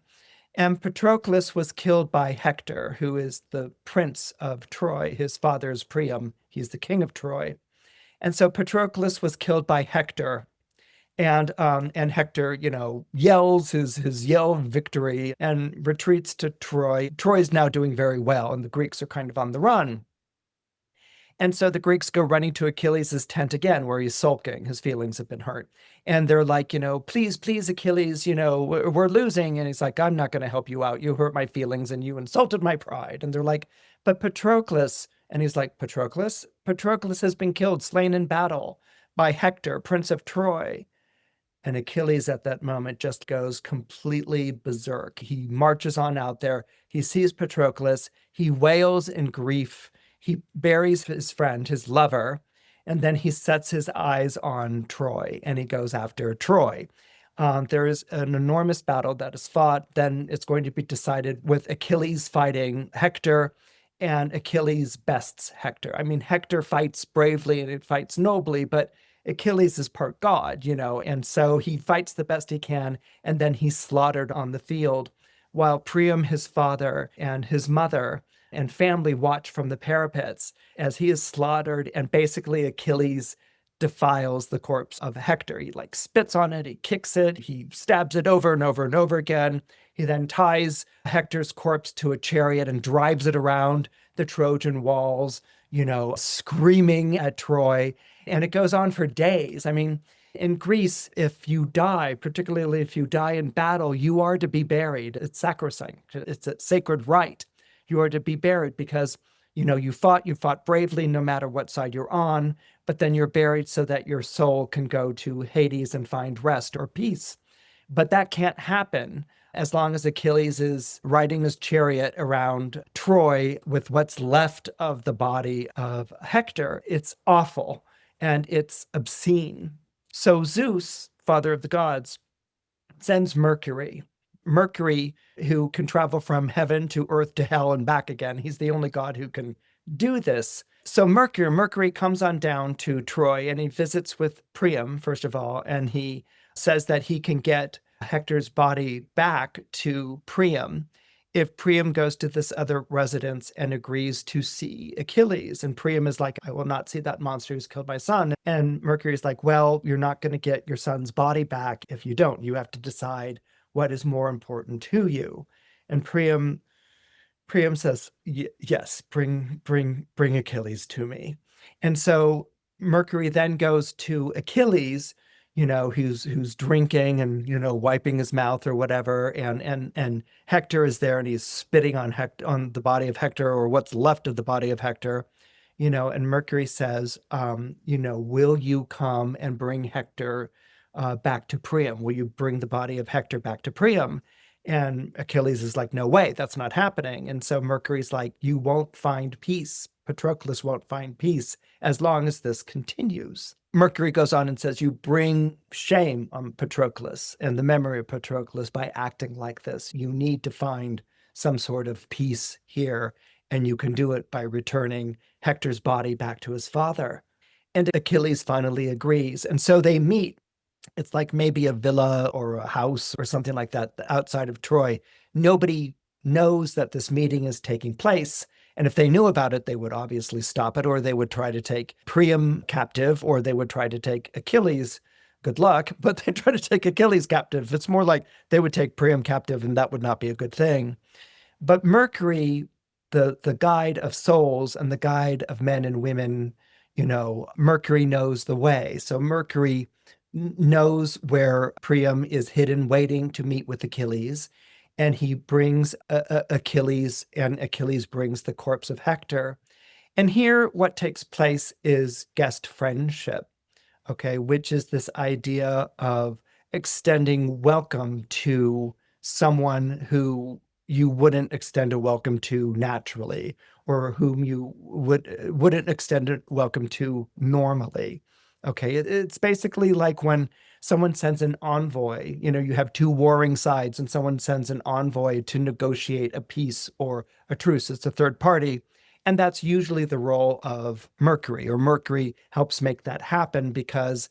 And Patroclus was killed by Hector, who is the prince of Troy. His father's Priam. He's the king of Troy. And so Patroclus was killed by Hector. And Hector, yells his yell of victory and retreats to Troy. Troy's now doing very well, and the Greeks are kind of on the run. And so the Greeks go running to Achilles' tent again, where he's sulking. His feelings have been hurt. And they're like, please, please, Achilles, we're losing. And he's like, I'm not going to help you out. You hurt my feelings and you insulted my pride. And they're like, but Patroclus. And he's like, Patroclus? Patroclus has been killed, slain in battle by Hector, prince of Troy. And Achilles at that moment just goes completely berserk. He marches on out there. He sees Patroclus. He wails in grief. He buries his friend, his lover, and then he sets his eyes on Troy, and he goes after Troy. There is an enormous battle that is fought. Then it's going to be decided with Achilles fighting Hector, and Achilles bests Hector. I mean, Hector fights bravely and it fights nobly, but Achilles is part god, and so he fights the best he can, and then he's slaughtered on the field, while Priam, his father, and his mother and family watch from the parapets as he is slaughtered, and basically Achilles defiles the corpse of Hector. He spits on it, he kicks it, he stabs it over and over and over again. He then ties Hector's corpse to a chariot and drives it around the Trojan walls, screaming at Troy. And it goes on for days. I mean, in Greece, if you die, particularly if you die in battle, you are to be buried. It's sacrosanct. It's a sacred right. You are to be buried because, you fought bravely no matter what side you're on, but then you're buried so that your soul can go to Hades and find rest or peace. But that can't happen as long as Achilles is riding his chariot around Troy with what's left of the body of Hector. It's awful and it's obscene. So Zeus, father of the gods, sends Mercury, who can travel from heaven to earth to hell and back again. He's the only god who can do this. So Mercury comes on down to Troy and he visits with Priam, first of all, and he says that he can get Hector's body back to Priam if Priam goes to this other residence and agrees to see Achilles. And Priam is like, I will not see that monster who's killed my son. And Mercury's like, well, you're not going to get your son's body back if you don't. You have to decide what is more important to you. And Priam says, yes, bring Achilles to me. And so Mercury then goes to Achilles, who's drinking and, wiping his mouth or whatever. And Hector is there and he's spitting on the body of Hector, or what's left of the body of Hector, and Mercury says, will you come and bring Hector back to Priam? Will you bring the body of Hector back to Priam? And Achilles is like, no way, that's not happening. And so Mercury's like, you won't find peace. Patroclus won't find peace as long as this continues. Mercury goes on and says, you bring shame on Patroclus and the memory of Patroclus by acting like this. You need to find some sort of peace here, and you can do it by returning Hector's body back to his father. And Achilles finally agrees. And so they meet. It's like maybe a villa or a house or something like that outside of Troy. Nobody knows that this meeting is taking place. And if they knew about it, they would obviously stop it, or they would try to take Priam captive, or they would try to take Achilles. Good luck, but they try to take Achilles captive. It's more like they would take Priam captive, and that would not be a good thing. But Mercury, the guide of souls and the guide of men and women, Mercury knows the way. So Mercury knows where Priam is hidden, waiting to meet with Achilles. And he brings Achilles, and Achilles brings the corpse of Hector. And here what takes place is guest friendship, okay, which is this idea of extending welcome to someone who you wouldn't extend a welcome to naturally, or whom you wouldn't extend a welcome to normally. Okay, it's basically like when someone sends an envoy. You have two warring sides, and someone sends an envoy to negotiate a peace or a truce. It's a third party. And that's usually the role of Mercury, or Mercury helps make that happen because,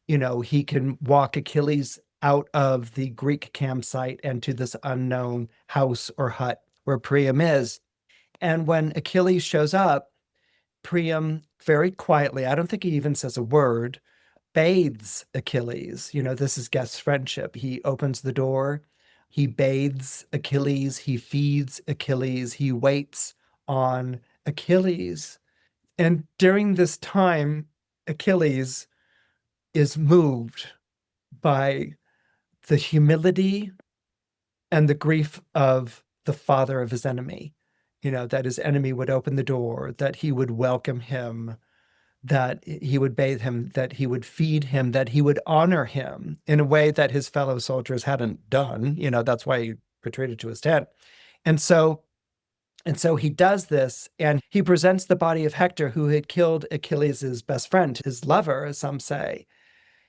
he can walk Achilles out of the Greek campsite and to this unknown house or hut where Priam is. And when Achilles shows up, Priam very quietly, I don't think he even says a word, bathes Achilles. This is guest friendship. He opens the door, he bathes Achilles, he feeds Achilles, he waits on Achilles. And during this time, Achilles is moved by the humility and the grief of the father of his enemy. That his enemy would open the door, that he would welcome him, that he would bathe him, that he would feed him, that he would honor him in a way that his fellow soldiers hadn't done. That's why he retreated to his tent. And so he does this, and he presents the body of Hector, who had killed Achilles' best friend, his lover, as some say,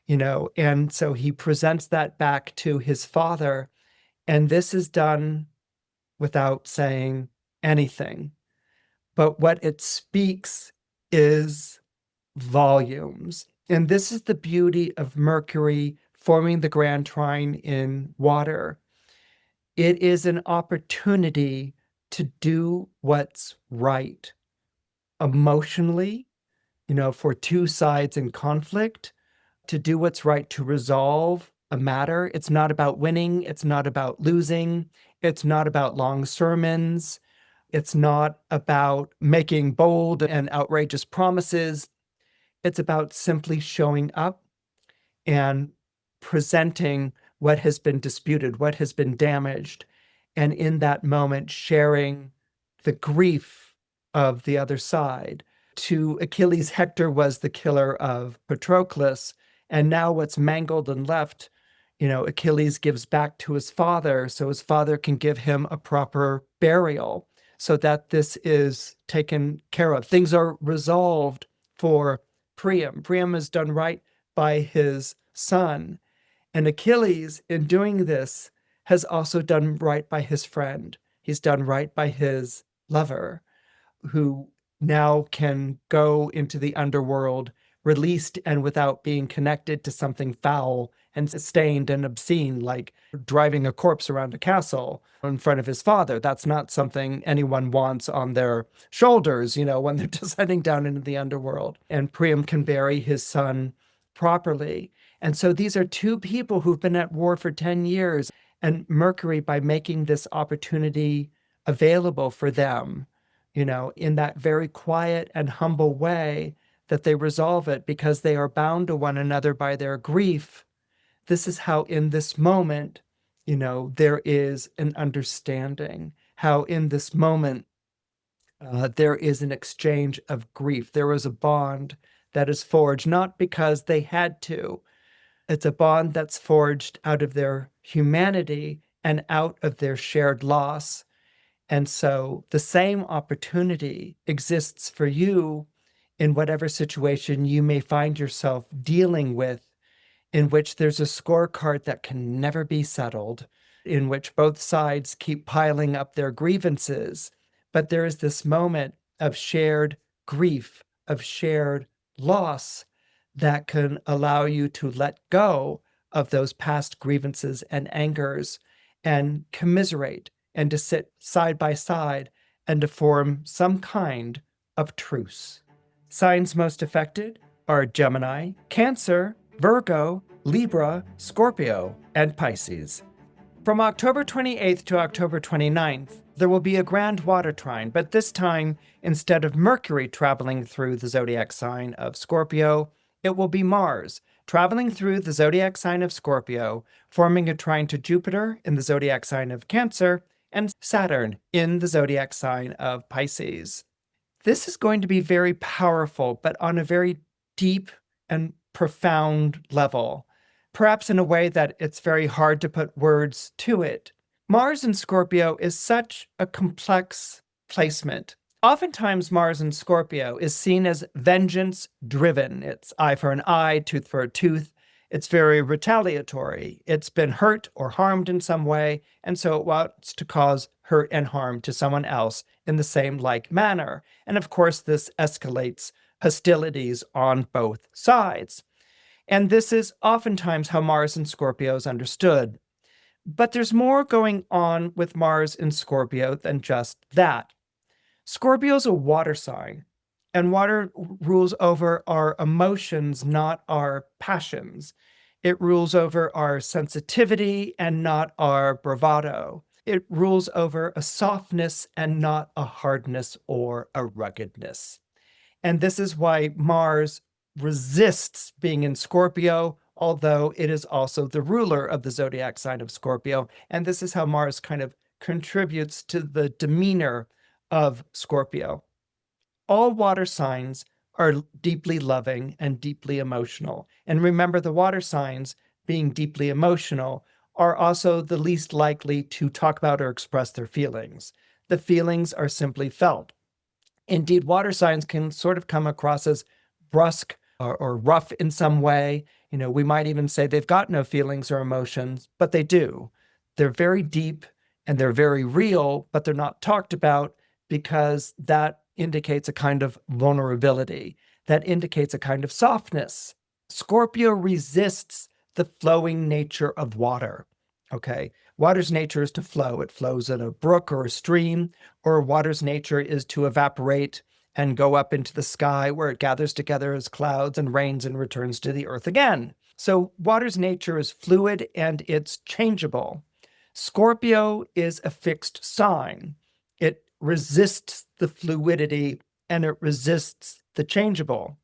and so he presents that back to his father. And this is done without saying anything. But what it speaks is volumes. And this is the beauty of Mercury forming the Grand Trine in water. It is an opportunity to do what's right emotionally, for two sides in conflict, to do what's right to resolve a matter. It's not about winning. It's not about losing. It's not about long sermons. It's not about making bold and outrageous promises. It's about simply showing up and presenting what has been disputed, what has been damaged, and in that moment sharing the grief of the other side. To Achilles, Hector was the killer of Patroclus, and now what's mangled and left, Achilles gives back to his father so his father can give him a proper burial, so that this is taken care of. Things are resolved for Priam. Priam has done right by his son. And Achilles, in doing this, has also done right by his friend. He's done right by his lover, who now can go into the underworld released and without being connected to something foul and stained and obscene, like driving a corpse around a castle in front of his father. That's not something anyone wants on their shoulders, when they're descending down into the underworld. And Priam can bury his son properly. And so these are two people who've been at war for 10 years. And Mercury, by making this opportunity available for them, in that very quiet and humble way that they resolve it because they are bound to one another by their grief. This is how in this moment, there is an understanding, how in this moment, there is an exchange of grief. There is a bond that is forged, not because they had to. It's a bond that's forged out of their humanity and out of their shared loss. And so the same opportunity exists for you in whatever situation you may find yourself dealing with, in which there's a scorecard that can never be settled, in which both sides keep piling up their grievances. But there is this moment of shared grief, of shared loss, that can allow you to let go of those past grievances and angers and commiserate and to sit side by side and to form some kind of truce. Signs most affected are Gemini, Cancer, Virgo, Libra, Scorpio, and Pisces. From October 28th to October 29th, there will be a grand water trine, but this time, instead of Mercury traveling through the zodiac sign of Scorpio, it will be Mars traveling through the zodiac sign of Scorpio, forming a trine to Jupiter in the zodiac sign of Cancer, and Saturn in the zodiac sign of Pisces. This is going to be very powerful, but on a very deep and profound level. perhaps in a way that it's very hard to put words to it. Mars in Scorpio is such a complex placement. Oftentimes, Mars in Scorpio is seen as vengeance driven. It's eye for an eye, tooth for a tooth. It's very retaliatory. It's been hurt or harmed in some way, and so it wants to cause hurt and harm to someone else in the same like manner. And of course, this escalates hostilities on both sides. And this is oftentimes how Mars in Scorpio is understood. But there's more going on with Mars in Scorpio than just that. Scorpio is a water sign, and water rules over our emotions, not our passions. It rules over our sensitivity and not our bravado. It rules over a softness and not a hardness or a ruggedness. And this is why Mars resists being in Scorpio, although it is also the ruler of the zodiac sign of Scorpio. And this is how Mars kind of contributes to the demeanor of Scorpio. All water signs are deeply loving and deeply emotional. And remember, the water signs, being deeply emotional, are also the least likely to talk about or express their feelings. The feelings are simply felt. Indeed, water signs can sort of come across as brusque or rough in some way. We might even say they've got no feelings or emotions, but they do. They're very deep and they're very real, but they're not talked about because that indicates a kind of vulnerability. That indicates a kind of softness. Scorpio resists the flowing nature of water. Okay. Water's nature is to flow. It flows in a brook or a stream, or water's nature is to evaporate and go up into the sky where it gathers together as clouds and rains and returns to the earth again. So water's nature is fluid and it's changeable. Scorpio is a fixed sign. It resists the fluidity and it resists the changeable.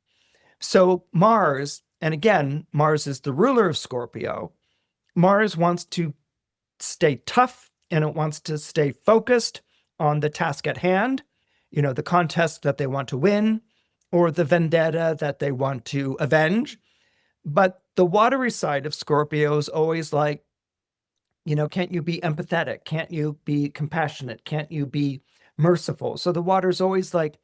So Mars, and again, Mars is the ruler of Scorpio. Mars wants to stay tough and it wants to stay focused on the task at hand, the contest that they want to win or the vendetta that they want to avenge. But the watery side of Scorpio is always like, can't you be empathetic? Can't you be compassionate? Can't you be merciful? So the water's always like,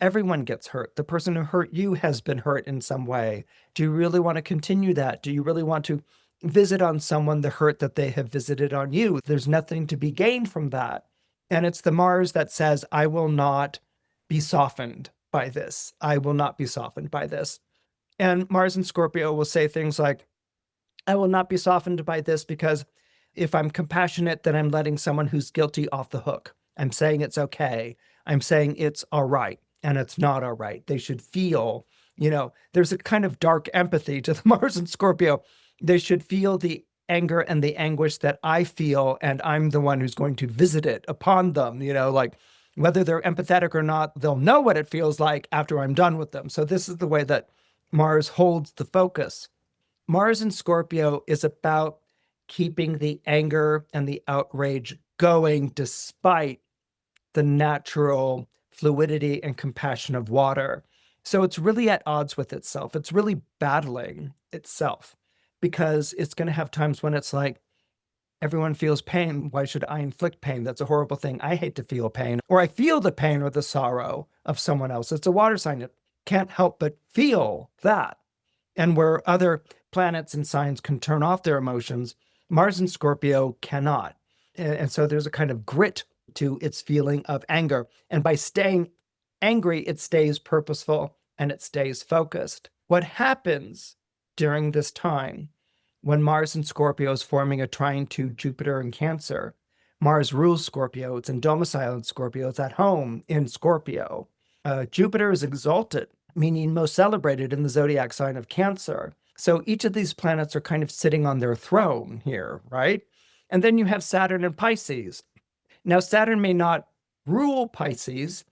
everyone gets hurt. The person who hurt you has been hurt in some way. Do you really want to continue that? Do you really want to visit on someone the hurt that they have visited on you? There's nothing to be gained from that. And it's the Mars that says, I will not be softened by this. I will not be softened by this. And Mars in Scorpio will say things like, I will not be softened by this because if I'm compassionate, then I'm letting someone who's guilty off the hook. I'm saying it's okay. I'm saying it's all right. And it's not all right. They should feel, there's a kind of dark empathy to the Mars in Scorpio. They should feel the anger and the anguish that I feel, and I'm the one who's going to visit it upon them, like whether they're empathetic or not, they'll know what it feels like after I'm done with them. So this is the way that Mars holds the focus. Mars in Scorpio is about keeping the anger and the outrage going despite the natural fluidity and compassion of water. So it's really at odds with itself. It's really battling itself because it's going to have times when it's like, everyone feels pain. Why should I inflict pain? That's a horrible thing. I hate to feel pain. Or I feel the pain or the sorrow of someone else. It's a water sign. It can't help but feel that. And where other planets and signs can turn off their emotions, Mars in Scorpio cannot. And so there's a kind of grit to its feeling of anger. And by staying angry, it stays purposeful and it stays focused. What happens during this time when Mars in Scorpio is forming a trine to Jupiter in Cancer? Mars rules Scorpio. It's in domicile in Scorpio. It's at home in Scorpio. Jupiter is exalted, meaning most celebrated in the zodiac sign of Cancer. So each of these planets are kind of sitting on their throne here, right? And then you have Saturn and Pisces. Now, Saturn may not rule Pisces,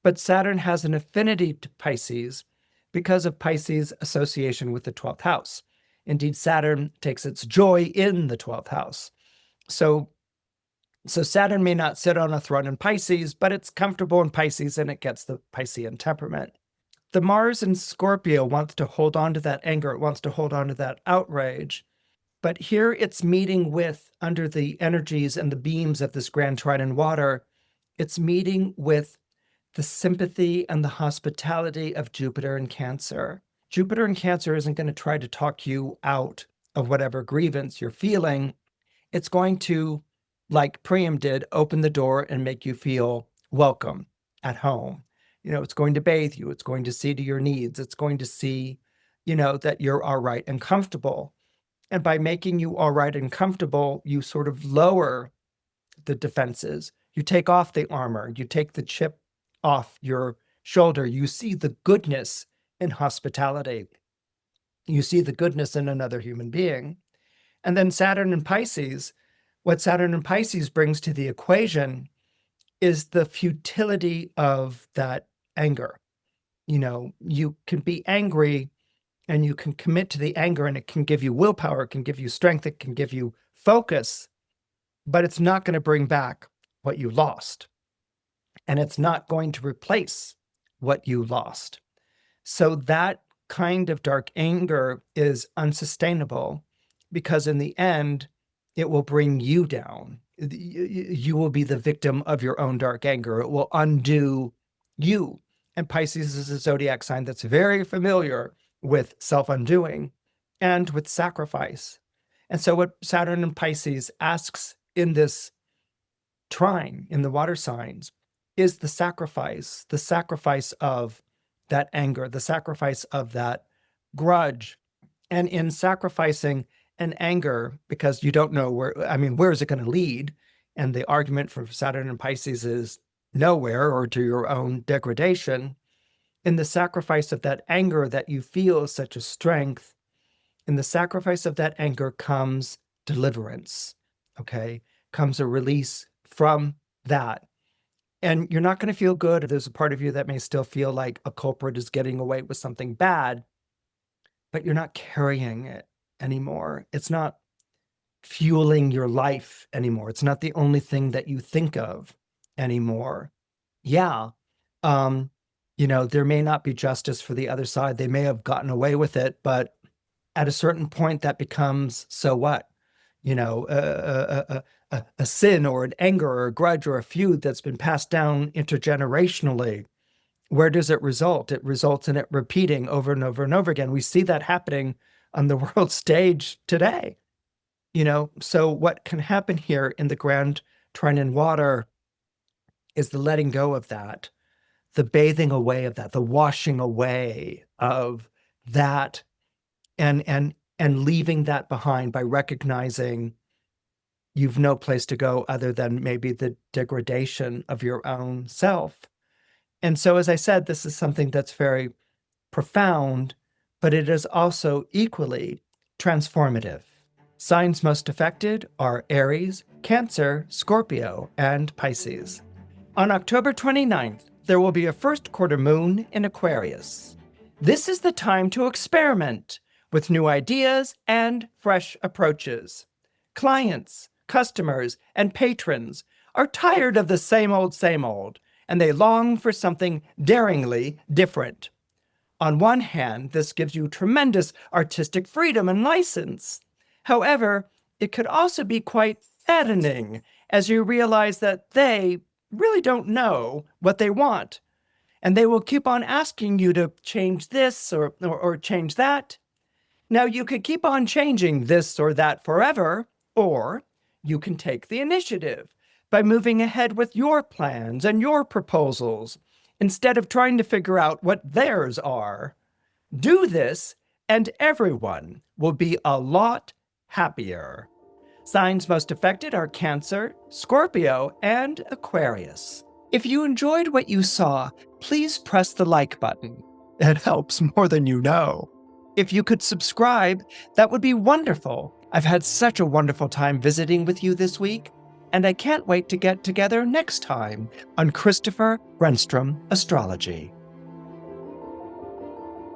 but Saturn has an affinity to Pisces because of Pisces' association with the 12th house. Indeed, Saturn takes its joy in the 12th house. So Saturn may not sit on a throne in Pisces, but it's comfortable in Pisces and it gets the Piscean temperament. The Mars in Scorpio wants to hold on to that anger. It wants to hold on to that outrage. But here it's meeting with, under the energies and the beams of this grand trine in water, it's meeting with the sympathy and the hospitality of Jupiter in Cancer. Jupiter in Cancer isn't going to try to talk you out of whatever grievance you're feeling. It's going to, like Priam did, open the door and make you feel welcome at home. It's going to bathe you. It's going to see to your needs. It's going to see, that you're all right and comfortable. And by making you all right and comfortable, you sort of lower the defenses. You take off the armor. You take the chip off your shoulder. You see the goodness in hospitality. You see the goodness in another human being. And then Saturn and Pisces, what Saturn and Pisces brings to the equation is the futility of that anger. You can be angry and you can commit to the anger, and it can give you willpower, it can give you strength, it can give you focus, but it's not going to bring back what you lost. And it's not going to replace what you lost. So that kind of dark anger is unsustainable, because in the end, it will bring you down. You will be the victim of your own dark anger. It will undo you. And Pisces is a zodiac sign that's very familiar with self-undoing and with sacrifice. And so what Saturn and Pisces asks in this trine, in the water signs, is the sacrifice of that anger, the sacrifice of that grudge. And in sacrificing an anger, because you don't know where is it going to lead? And the argument for Saturn and Pisces is nowhere, or to your own degradation. In the sacrifice of that anger that you feel is such a strength, in the sacrifice of that anger comes deliverance, okay? Comes a release from that. And you're not going to feel good. There's a part of you that may still feel like a culprit is getting away with something bad, but you're not carrying it anymore. It's not fueling your life anymore. It's not the only thing that you think of anymore. Yeah. There may not be justice for the other side. They may have gotten away with it, but at a certain point that becomes, so what? A sin or an anger or a grudge or a feud that's been passed down intergenerationally. Where does it result? It results in it repeating over and over and over again. We see that happening on the world stage today. So what can happen here in the grand trine in water is the letting go of that, the bathing away of that, the washing away of that, and leaving that behind by recognizing you've no place to go other than maybe the degradation of your own self. And so, as I said, this is something that's very profound, but it is also equally transformative. Signs most affected are Aries, Cancer, Scorpio, and Pisces. On October 29th, there will be a first quarter moon in Aquarius. This is the time to experiment with new ideas and fresh approaches. Clients, customers, and patrons are tired of the same old, and they long for something daringly different. On one hand, this gives you tremendous artistic freedom and license. However, it could also be quite saddening as you realize that they really don't know what they want, and they will keep on asking you to change this or change that. Now, you could keep on changing this or that forever, or you can take the initiative by moving ahead with your plans and your proposals instead of trying to figure out what theirs are. Do this, and everyone will be a lot happier. Signs most affected are Cancer, Scorpio, and Aquarius. If you enjoyed what you saw, please press the like button. It helps more than you know. If you could subscribe, that would be wonderful. I've had such a wonderful time visiting with you this week, and I can't wait to get together next time on Christopher Renstrom Astrology.